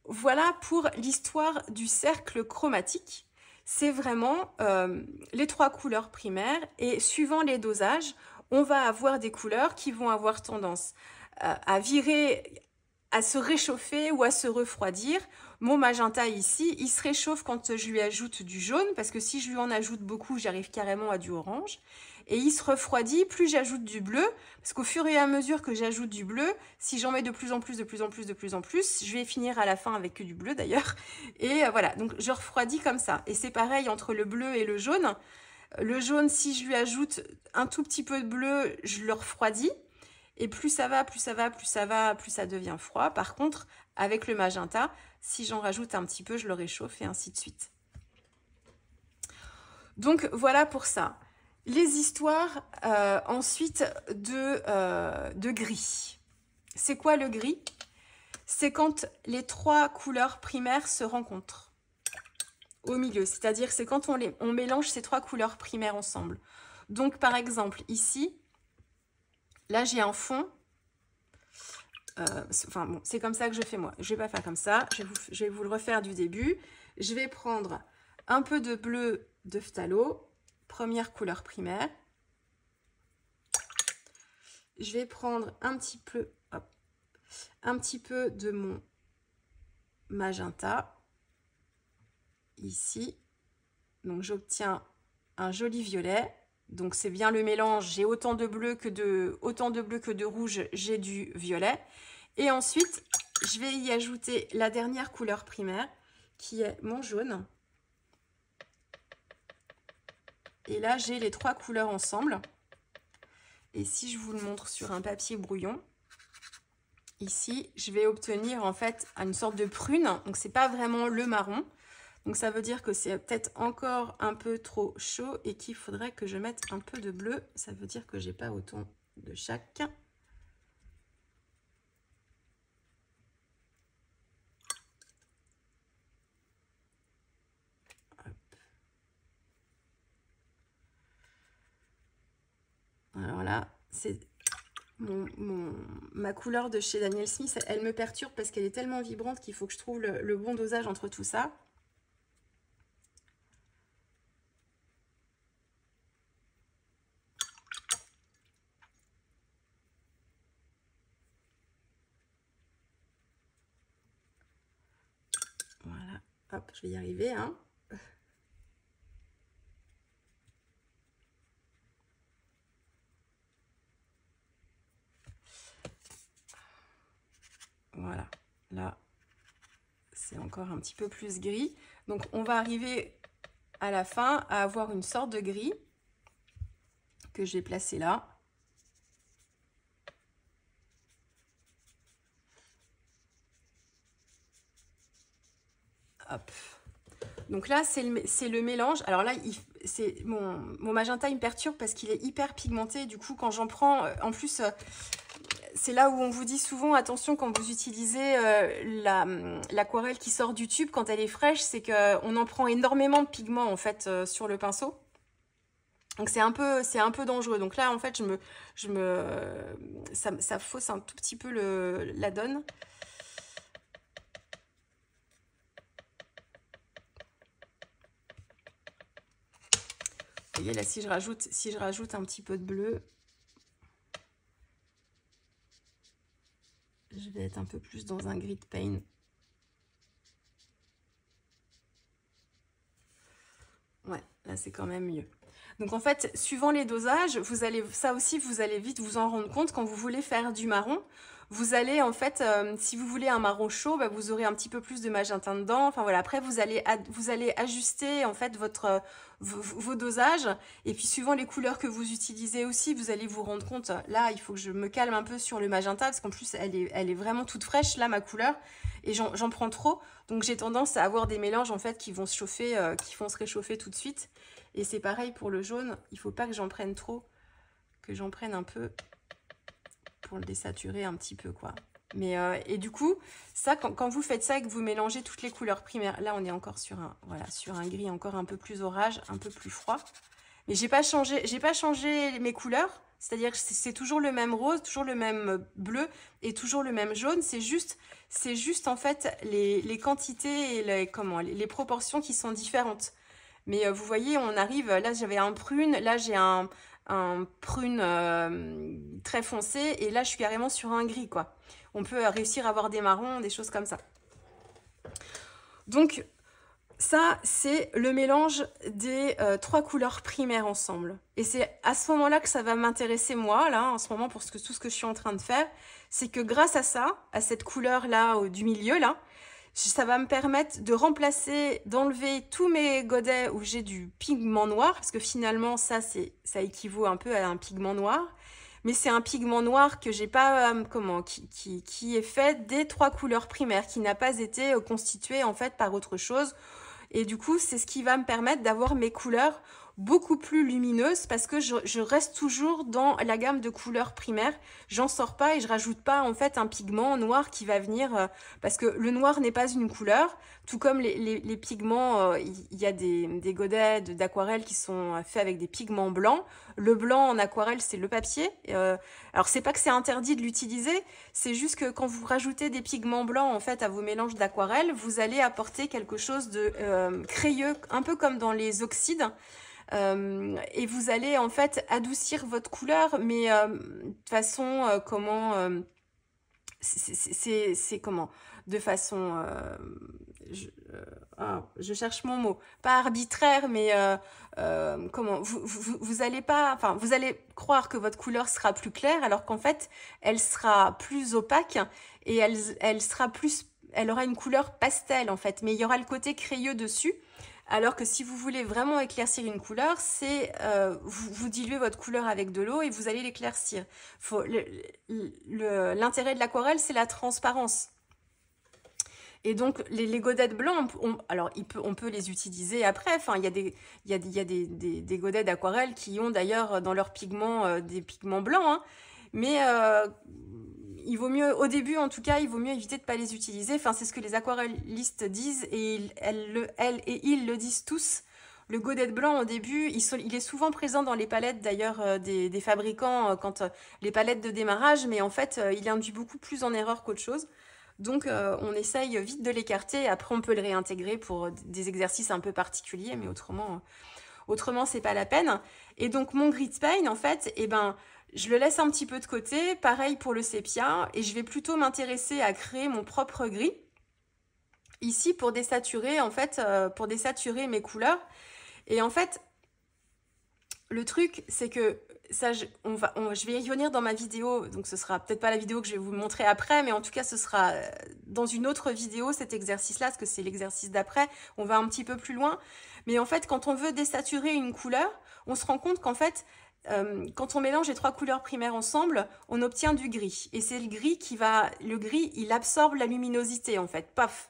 voilà pour l'histoire du cercle chromatique. C'est vraiment les trois couleurs primaires et suivant les dosages, on va avoir des couleurs qui vont avoir tendance à virer, à se réchauffer ou à se refroidir. Mon magenta ici, il se réchauffe quand je lui ajoute du jaune parce que si je lui en ajoute beaucoup, j'arrive carrément à du orange. Et il se refroidit plus j'ajoute du bleu, parce qu'au fur et à mesure que j'ajoute du bleu, si j'en mets de plus en plus, je vais finir à la fin avec que du bleu d'ailleurs. Et voilà, donc je refroidis comme ça. Et c'est pareil entre le bleu et le jaune. Le jaune, si je lui ajoute un tout petit peu de bleu, je le refroidis. Et plus ça va, plus ça devient froid. Par contre, avec le magenta, si j'en rajoute un petit peu, je le réchauffe et ainsi de suite. Donc voilà pour ça. Les histoires ensuite de gris. C'est quoi le gris? C'est quand les trois couleurs primaires se rencontrent au milieu. C'est-à-dire c'est quand on mélange ces trois couleurs primaires ensemble. Donc par exemple ici, là j'ai un fond. Enfin bon, c'est comme ça que je fais moi. Je ne vais pas faire comme ça. Je vais vous le refaire du début. Je vais prendre un peu de bleu de phthalo. Première couleur primaire. Je vais prendre un petit peu de mon magenta ici. Donc j'obtiens un joli violet. Donc c'est bien le mélange. J'ai autant de bleu que de rouge, j'ai du violet. Et ensuite, je vais y ajouter la dernière couleur primaire qui est mon jaune. Et là, j'ai les trois couleurs ensemble. Et si je vous le montre sur un papier brouillon, ici, je vais obtenir en fait une sorte de prune. Donc, c'est pas vraiment le marron. Donc, ça veut dire que c'est peut-être encore un peu trop chaud et qu'il faudrait que je mette un peu de bleu. Ça veut dire que j'ai pas autant de chaque. Alors là, c'est ma couleur de chez Daniel Smith. Elle me perturbe parce qu'elle est tellement vibrante qu'il faut que je trouve le bon dosage entre tout ça. Voilà, hop, je vais y arriver, hein. Voilà, là, c'est encore un petit peu plus gris. Donc, on va arriver à la fin à avoir une sorte de gris que je vais placer là. Hop. Donc là, c'est le mélange. Alors là, mon magenta, il me perturbe parce qu'il est hyper pigmenté. Du coup, quand j'en prends, en plus, c'est là où on vous dit souvent, attention, quand vous utilisez l'aquarelle qui sort du tube, quand elle est fraîche, c'est qu'on en prend énormément de pigments, en fait, sur le pinceau. Donc c'est un peu dangereux. Donc là, en fait, ça fausse un tout petit peu la donne. Vous voyez là, si je rajoute un petit peu de bleu, je vais être un peu plus dans un gris de pain. Ouais, là c'est quand même mieux. Donc en fait, suivant les dosages, vous allez vite vous en rendre compte quand vous voulez faire du marron. Vous allez en fait, si vous voulez un marron chaud, bah, vous aurez un petit peu plus de magenta dedans. Enfin voilà, après vous allez ajuster en fait vos dosages. Et puis suivant les couleurs que vous utilisez aussi, vous allez vous rendre compte. Là, il faut que je me calme un peu sur le magenta parce qu'en plus elle est vraiment toute fraîche là, ma couleur. Et j'en prends trop. Donc j'ai tendance à avoir des mélanges en fait qui vont se chauffer, qui vont se réchauffer tout de suite. Et c'est pareil pour le jaune, il ne faut pas que j'en prenne trop, que j'en prenne un peu pour le désaturer un petit peu, quoi. Mais, et du coup, ça, quand vous faites ça et que vous mélangez toutes les couleurs primaires, là on est encore sur un gris encore un peu plus orage, un peu plus froid. Mais j'ai pas changé mes couleurs, c'est-à-dire que c'est toujours le même rose, toujours le même bleu et toujours le même jaune. C'est juste en fait les quantités et les proportions qui sont différentes. Mais vous voyez, on arrive, là j'avais un prune, là j'ai un prune très foncé et là je suis carrément sur un gris, quoi. On peut réussir à avoir des marrons, des choses comme ça. Donc ça, c'est le mélange des 3 couleurs primaires ensemble. Et c'est à ce moment-là que ça va m'intéresser moi, là, en ce moment, pour tout ce que je suis en train de faire. C'est que grâce à ça, à cette couleur-là du milieu, là, ça va me permettre de remplacer, d'enlever tous mes godets où j'ai du pigment noir, parce que finalement, ça équivaut un peu à un pigment noir. Mais c'est un pigment noir que j'ai pas, qui est fait des 3 couleurs primaires, qui n'a pas été constitué en fait par autre chose. Et du coup, c'est ce qui va me permettre d'avoir mes couleurs beaucoup plus lumineuses parce que je reste toujours dans la gamme de couleurs primaires. J'en sors pas et je rajoute pas en fait un pigment noir qui va venir parce que le noir n'est pas une couleur. Tout comme les pigments, il y a des godets d'aquarelle qui sont faits avec des pigments blancs. Le blanc en aquarelle, c'est le papier. Alors, c'est pas que c'est interdit de l'utiliser, c'est juste que quand vous rajoutez des pigments blancs en fait à vos mélanges d'aquarelle, vous allez apporter quelque chose de crayeux, un peu comme dans les oxydes. Et vous allez en fait adoucir votre couleur, mais de façon c'est comment? De façon je cherche mon mot, pas arbitraire, mais comment vous allez pas, enfin vous allez croire que votre couleur sera plus claire alors qu'en fait elle sera plus opaque et elle aura une couleur pastel en fait, mais il y aura le côté crayeux dessus. Alors que si vous voulez vraiment éclaircir une couleur, c'est vous diluez votre couleur avec de l'eau et vous allez l'éclaircir. L'intérêt de l'aquarelle, c'est la transparence. Et donc, les godettes blancs, on peut les utiliser après. Enfin, il y a des godettes d'aquarelle qui ont d'ailleurs dans leurs pigments des pigments blancs. Hein. Mais il vaut mieux, au début en tout cas, il vaut mieux éviter de ne pas les utiliser. Enfin, c'est ce que les aquarellistes disent et elles et ils le disent tous. Le godet blanc au début, il est souvent présent dans les palettes d'ailleurs des fabricants quand les palettes de démarrage, mais en fait, il induit beaucoup plus en erreur qu'autre chose. Donc, on essaye vite de l'écarter. Après, on peut le réintégrer pour des exercices un peu particuliers, mais autrement, c'est pas la peine. Et donc, mon grit paint, en fait, eh ben, je le laisse un petit peu de côté. Pareil pour le sépia. Et je vais plutôt m'intéresser à créer mon propre gris. Ici, pour désaturer, en fait, pour désaturer mes couleurs. Et en fait, le truc, c'est que ça, je vais y revenir dans ma vidéo, donc ce sera peut-être pas la vidéo que je vais vous montrer après, mais en tout cas, ce sera dans une autre vidéo, cet exercice-là, parce que c'est l'exercice d'après, on va un petit peu plus loin. Mais en fait, quand on veut désaturer une couleur, on se rend compte qu'en fait, quand on mélange les 3 couleurs primaires ensemble, on obtient du gris. Et c'est le gris le gris, il absorbe la luminosité, en fait, paf.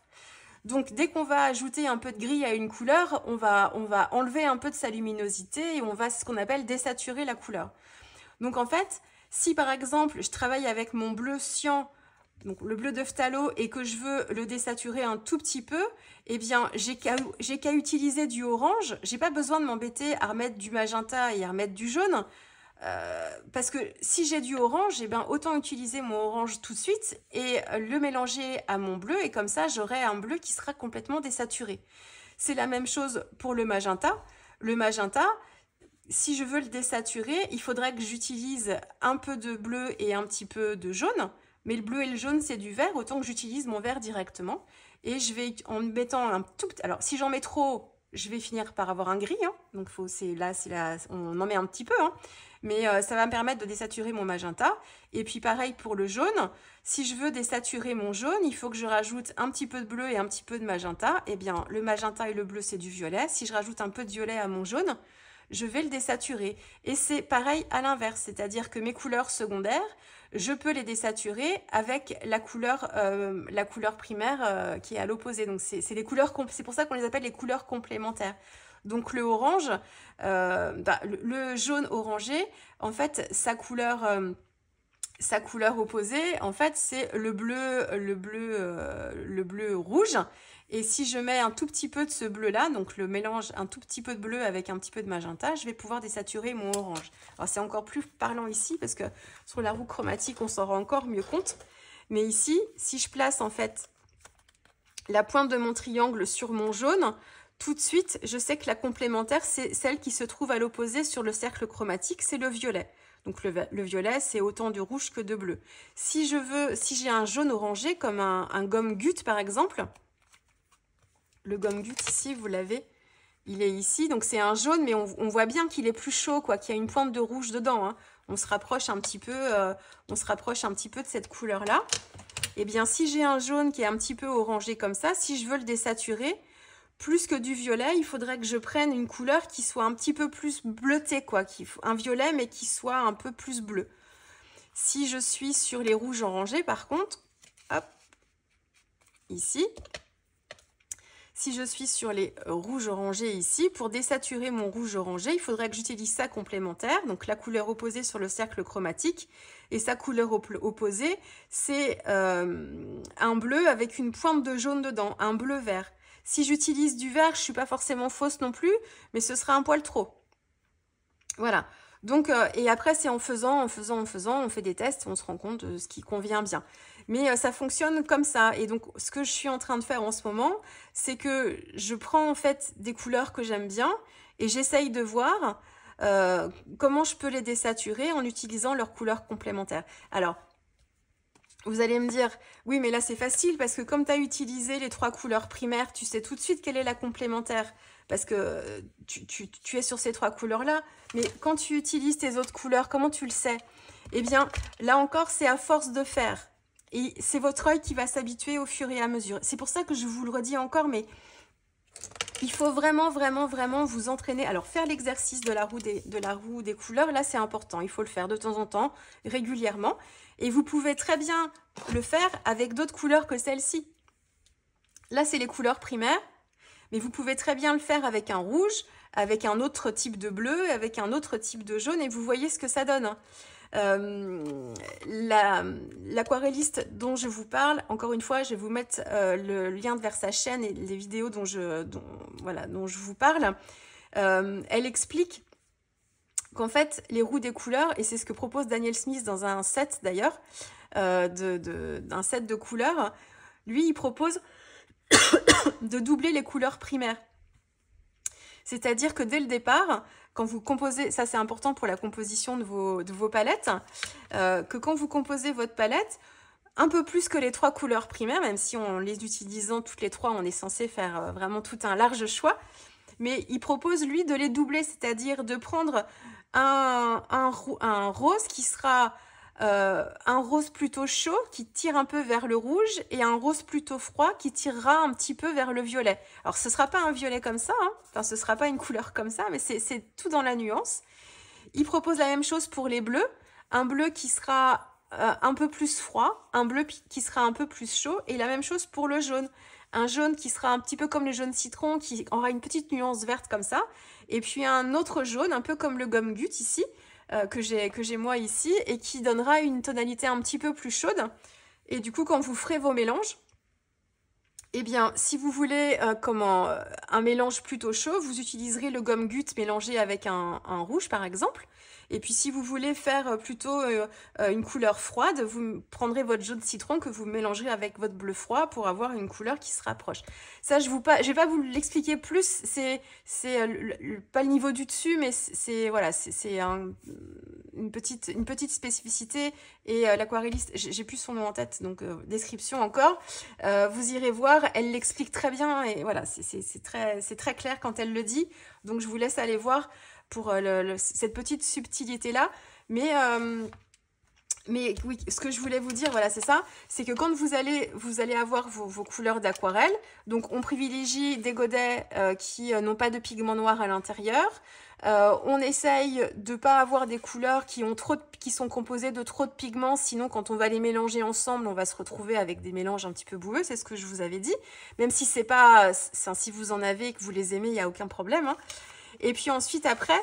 Donc, dès qu'on va ajouter un peu de gris à une couleur, on va enlever un peu de sa luminosité et on va, ce qu'on appelle, désaturer la couleur. Donc, en fait, si par exemple, je travaille avec mon bleu cyan, donc le bleu de phthalo, et que je veux le désaturer un tout petit peu, eh bien, j'ai qu'à utiliser du orange. J'ai pas besoin de m'embêter à remettre du magenta et à remettre du jaune. Parce que si j'ai du orange, eh ben, autant utiliser mon orange tout de suite et le mélanger à mon bleu, et comme ça j'aurai un bleu qui sera complètement désaturé. C'est la même chose pour le magenta. Le magenta, si je veux le désaturer, il faudrait que j'utilise un peu de bleu et un petit peu de jaune, mais le bleu et le jaune c'est du vert, autant que j'utilise mon vert directement. Et je vais, en mettant un tout... Alors si j'en mets trop, je vais finir par avoir un gris, hein. Donc on en met un petit peu, hein. Mais ça va me permettre de désaturer mon magenta. Et puis pareil pour le jaune, si je veux désaturer mon jaune, il faut que je rajoute un petit peu de bleu et un petit peu de magenta. Eh bien, le magenta et le bleu, c'est du violet. Si je rajoute un peu de violet à mon jaune, je vais le désaturer. Et c'est pareil à l'inverse, c'est-à-dire que mes couleurs secondaires, je peux les désaturer avec la couleur primaire qui est à l'opposé. Donc c'est pour ça qu'on les appelle les couleurs complémentaires. Donc le orange, le jaune orangé, en fait, sa couleur opposée, en fait, c'est le bleu rouge. Et si je mets un tout petit peu de ce bleu-là, donc le mélange un tout petit peu de bleu avec un petit peu de magenta, je vais pouvoir désaturer mon orange. Alors c'est encore plus parlant ici, parce que sur la roue chromatique, on s'en rend encore mieux compte. Mais ici, si je place en fait la pointe de mon triangle sur mon jaune, tout de suite, je sais que la complémentaire, c'est celle qui se trouve à l'opposé sur le cercle chromatique, c'est le violet. Donc le violet, c'est autant de rouge que de bleu. Si j'ai un jaune orangé, comme un gomme gut par exemple, le gomme gut ici, vous l'avez, il est ici. Donc c'est un jaune, mais on voit bien qu'il est plus chaud, quoi, qu'il y a une pointe de rouge dedans, hein. On se rapproche un petit peu de cette couleur-là. Eh bien, si j'ai un jaune qui est un petit peu orangé comme ça, si je veux le désaturer, plus que du violet, il faudrait que je prenne une couleur qui soit un petit peu plus bleutée, quoi, un violet, mais qui soit un peu plus bleu. Si je suis sur les rouges orangés, par contre, hop, ici, si je suis sur les rouges orangés ici, pour désaturer mon rouge orangé, il faudrait que j'utilise sa complémentaire, donc la couleur opposée sur le cercle chromatique. Et sa couleur opposée, c'est un bleu avec une pointe de jaune dedans, un bleu vert. Si j'utilise du vert, je ne suis pas forcément fausse non plus, mais ce sera un poil trop. Voilà. Donc, et après, c'est en faisant, on fait des tests, on se rend compte de ce qui convient bien. Mais ça fonctionne comme ça. Et donc, ce que je suis en train de faire en ce moment, c'est que je prends en fait des couleurs que j'aime bien et j'essaye de voir comment je peux les désaturer en utilisant leurs couleurs complémentaires. Alors, vous allez me dire, oui, mais là, c'est facile parce que comme tu as utilisé les 3 couleurs primaires, tu sais tout de suite quelle est la complémentaire. Parce que tu es sur ces 3 couleurs-là. Mais quand tu utilises tes autres couleurs, comment tu le sais? Eh bien, là encore, c'est à force de faire. Et c'est votre œil qui va s'habituer au fur et à mesure. C'est pour ça que je vous le redis encore, mais il faut vraiment, vraiment, vraiment vous entraîner. Alors, faire l'exercice de la roue des couleurs, là, c'est important. Il faut le faire de temps en temps, régulièrement. Et vous pouvez très bien le faire avec d'autres couleurs que celle-ci. Là, c'est les couleurs primaires. Mais vous pouvez très bien le faire avec un rouge, avec un autre type de bleu, avec un autre type de jaune. Et vous voyez ce que ça donne. L'aquarelliste dont je vous parle, encore une fois, je vais vous mettre le lien vers sa chaîne et les vidéos dont je vous parle. Elle explique qu'en fait, les roues des couleurs, et c'est ce que propose Daniel Smith dans un set d'ailleurs, d'un set de couleurs, lui, il propose de doubler les couleurs primaires. C'est-à-dire que dès le départ, quand vous composez, ça c'est important pour la composition de vos palettes, que quand vous composez votre palette, un peu plus que les 3 couleurs primaires, même si en les utilisant toutes les 3, on est censé faire vraiment tout un large choix, Mais il propose, lui, de les doubler, c'est-à-dire de prendre un rose qui sera un rose plutôt chaud qui tire un peu vers le rouge et un rose plutôt froid qui tirera un petit peu vers le violet. Alors ce sera pas un violet comme ça, hein. Enfin ce sera pas une couleur comme ça, mais c'est tout dans la nuance. Il propose la même chose pour les bleus, un bleu qui sera un peu plus froid, un bleu qui sera un peu plus chaud et la même chose pour le jaune. Un jaune qui sera un petit peu comme le jaune citron, qui aura une petite nuance verte comme ça. Et puis un autre jaune, un peu comme le gomme gut ici, que j'ai moi ici, et qui donnera une tonalité un petit peu plus chaude. Et du coup, quand vous ferez vos mélanges, eh bien, si vous voulez un mélange plutôt chaud, vous utiliserez le gomme gut mélangé avec un rouge, par exemple. Et puis, si vous voulez faire plutôt une couleur froide, vous prendrez votre jaune citron que vous mélangerez avec votre bleu froid pour avoir une couleur qui se rapproche. Ça, je vais pas vous l'expliquer plus. C'est pas le niveau du dessus, mais c'est voilà, c'est une petite spécificité. Et l'aquarelliste, j'ai plus son nom en tête, donc description encore. Vous irez voir, elle l'explique très bien et voilà, c'est très clair quand elle le dit. Donc je vous laisse aller voir pour cette petite subtilité-là. Mais oui, ce que je voulais vous dire, voilà, c'est ça. C'est que quand vous allez avoir vos couleurs d'aquarelle, donc on privilégie des godets qui n'ont pas de pigment noir à l'intérieur. On essaye de pas avoir des couleurs qui sont composées de trop de pigments, sinon quand on va les mélanger ensemble, on va se retrouver avec des mélanges un petit peu boueux, c'est ce que je vous avais dit. Même si c'est pas, si vous en avez et que vous les aimez, il n'y a aucun problème, hein. Et puis ensuite, après,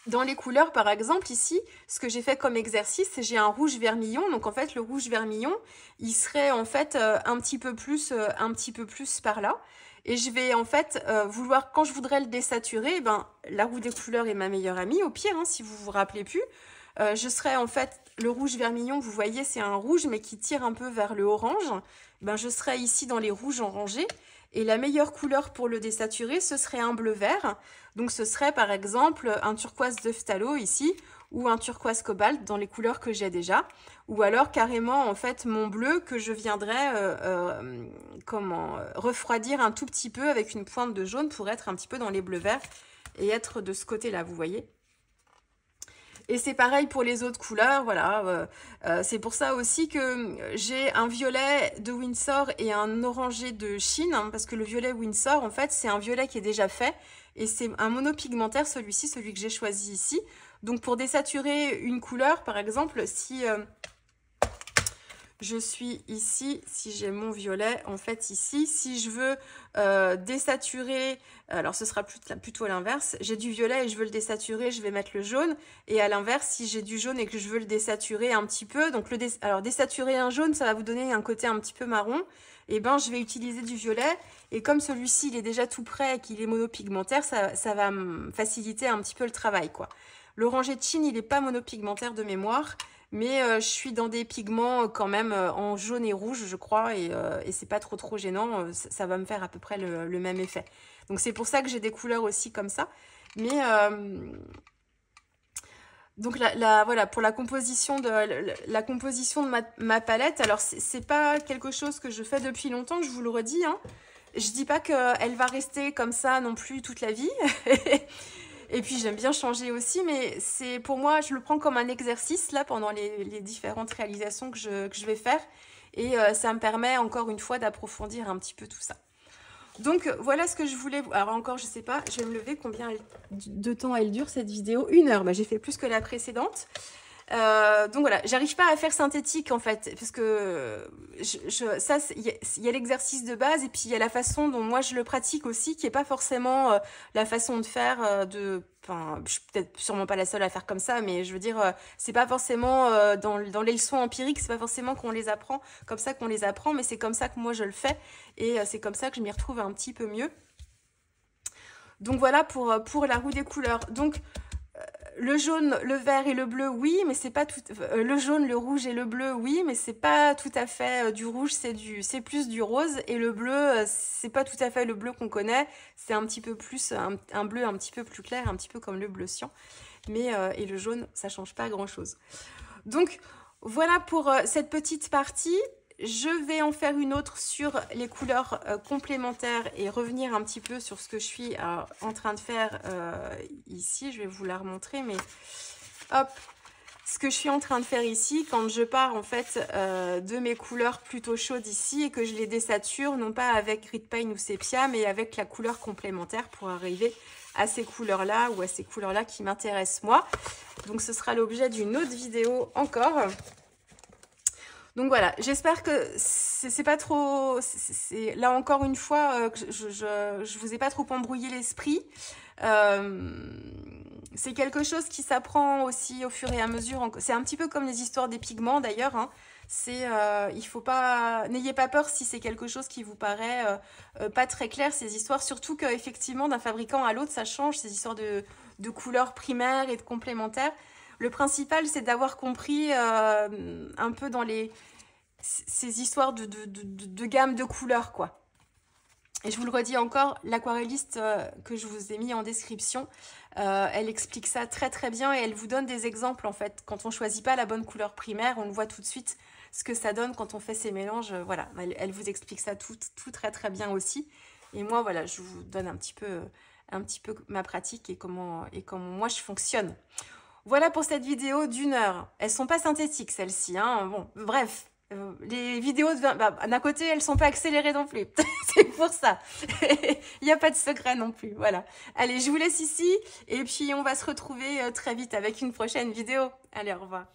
dans les couleurs, par exemple, ici, ce que j'ai fait comme exercice, c'est j'ai un rouge vermillon. Donc, en fait, le rouge vermillon, il serait, en fait, un petit peu plus par là. Et je vais, en fait, quand je voudrais le désaturer, ben, la roue des couleurs est ma meilleure amie, au pire, hein, si vous vous rappelez plus. Je serais, en fait, le rouge vermillon, vous voyez, c'est un rouge, mais qui tire un peu vers le orange. Ben, je serais ici dans les rouges orangés. Et la meilleure couleur pour le désaturer, ce serait un bleu vert. Donc ce serait par exemple un turquoise de phthalo ici, ou un turquoise cobalt dans les couleurs que j'ai déjà. Ou alors carrément en fait mon bleu que je viendrais refroidir un tout petit peu avec une pointe de jaune pour être un petit peu dans les bleus verts et être de ce côté-là, vous voyez. Et c'est pareil pour les autres couleurs, voilà. C'est pour ça aussi que j'ai un violet de Winsor et un orangé de Chine, hein, parce que le violet Winsor, en fait, c'est un violet qui est déjà fait. Et c'est un monopigmentaire, celui-ci, celui que j'ai choisi ici. Donc pour désaturer une couleur, par exemple, si je suis ici, si j'ai mon violet, en fait ici, si je veux désaturer, alors ce sera plutôt à l'inverse, j'ai du violet et je veux le désaturer, je vais mettre le jaune, et à l'inverse, si j'ai du jaune et que je veux le désaturer un petit peu, donc alors désaturer un jaune, ça va vous donner un côté un petit peu marron, et ben je vais utiliser du violet, et comme celui-ci il est déjà tout prêt et qu'il est monopigmentaire, ça va me faciliter un petit peu le travail, quoi. L'orangé de Chine, il n'est pas monopigmentaire de mémoire, mais je suis dans des pigments quand même en jaune et rouge, je crois, et c'est pas trop gênant. Ça va me faire à peu près le même effet. Donc c'est pour ça que j'ai des couleurs aussi comme ça. Mais donc voilà, pour la composition de ma palette, alors c'est pas quelque chose que je fais depuis longtemps, je vous le redis, hein. Je dis pas qu'elle va rester comme ça non plus toute la vie. Et puis j'aime bien changer aussi, mais c'est pour moi, je le prends comme un exercice là pendant les différentes réalisations que je vais faire. Et ça me permet encore une fois d'approfondir un petit peu tout ça. Donc voilà ce que je voulais... Alors encore, je sais pas, je vais me lever, combien de temps elle dure cette vidéo? 1 heure, bah, j'ai fait plus que la précédente. Donc voilà, j'arrive pas à faire synthétique en fait, parce que il y a l'exercice de base et puis il y a la façon dont moi je le pratique aussi, qui est pas forcément la façon de faire enfin, je suis peut-être sûrement pas la seule à faire comme ça, mais je veux dire, c'est pas forcément dans les leçons empiriques, c'est pas forcément qu'on les apprend comme ça qu'on les apprend, mais c'est comme ça que moi je le fais et c'est comme ça que je m'y retrouve un petit peu mieux. Donc voilà pour la roue des couleurs. Donc le jaune, le vert et le bleu, oui, mais c'est pas tout. Le jaune, le rouge et le bleu, oui, mais c'est pas tout à fait du rouge, c'est plus du rose. Et le bleu, c'est pas tout à fait le bleu qu'on connaît. C'est un petit peu plus un bleu un petit peu plus clair, un petit peu comme le bleu cyan. Mais et le jaune, ça change pas grand chose. Donc voilà pour cette petite partie. Je vais en faire une autre sur les couleurs complémentaires et revenir un petit peu sur ce que je suis en train de faire ici. Je vais vous la remontrer, mais hop, ce que je suis en train de faire ici, quand je pars en fait de mes couleurs plutôt chaudes ici et que je les désature, non pas avec Grit Paint ou Sépia, mais avec la couleur complémentaire pour arriver à ces couleurs-là ou à ces couleurs-là qui m'intéressent moi. Donc ce sera l'objet d'une autre vidéo encore. Donc voilà, j'espère que c'est pas trop... Là encore une fois, je vous ai pas trop embrouillé l'esprit. C'est quelque chose qui s'apprend aussi au fur et à mesure. C'est un petit peu comme les histoires des pigments d'ailleurs. Hein. Il faut pas... N'ayez pas peur si c'est quelque chose qui vous paraît pas très clair, ces histoires. Surtout qu'effectivement, d'un fabricant à l'autre, ça change, ces histoires de couleurs primaires et de complémentaires. Le principal, c'est d'avoir compris un peu dans ces histoires de gamme de couleurs, quoi. Et je vous le redis encore, l'aquarelliste que je vous ai mis en description, elle explique ça très très bien et elle vous donne des exemples, en fait. Quand on ne choisit pas la bonne couleur primaire, on le voit tout de suite ce que ça donne quand on fait ces mélanges. Voilà, elle vous explique ça tout très très bien aussi. Et moi, voilà, je vous donne un petit peu ma pratique et comment moi je fonctionne. Voilà pour cette vidéo d'1 heure. Elles sont pas synthétiques, celles-ci. Hein. Bon, bref, les vidéos d'un côté, elles sont pas accélérées non plus. C'est pour ça. Il n'y a pas de secret non plus. Voilà. Allez, je vous laisse ici. Et puis, on va se retrouver très vite avec une prochaine vidéo. Allez, au revoir.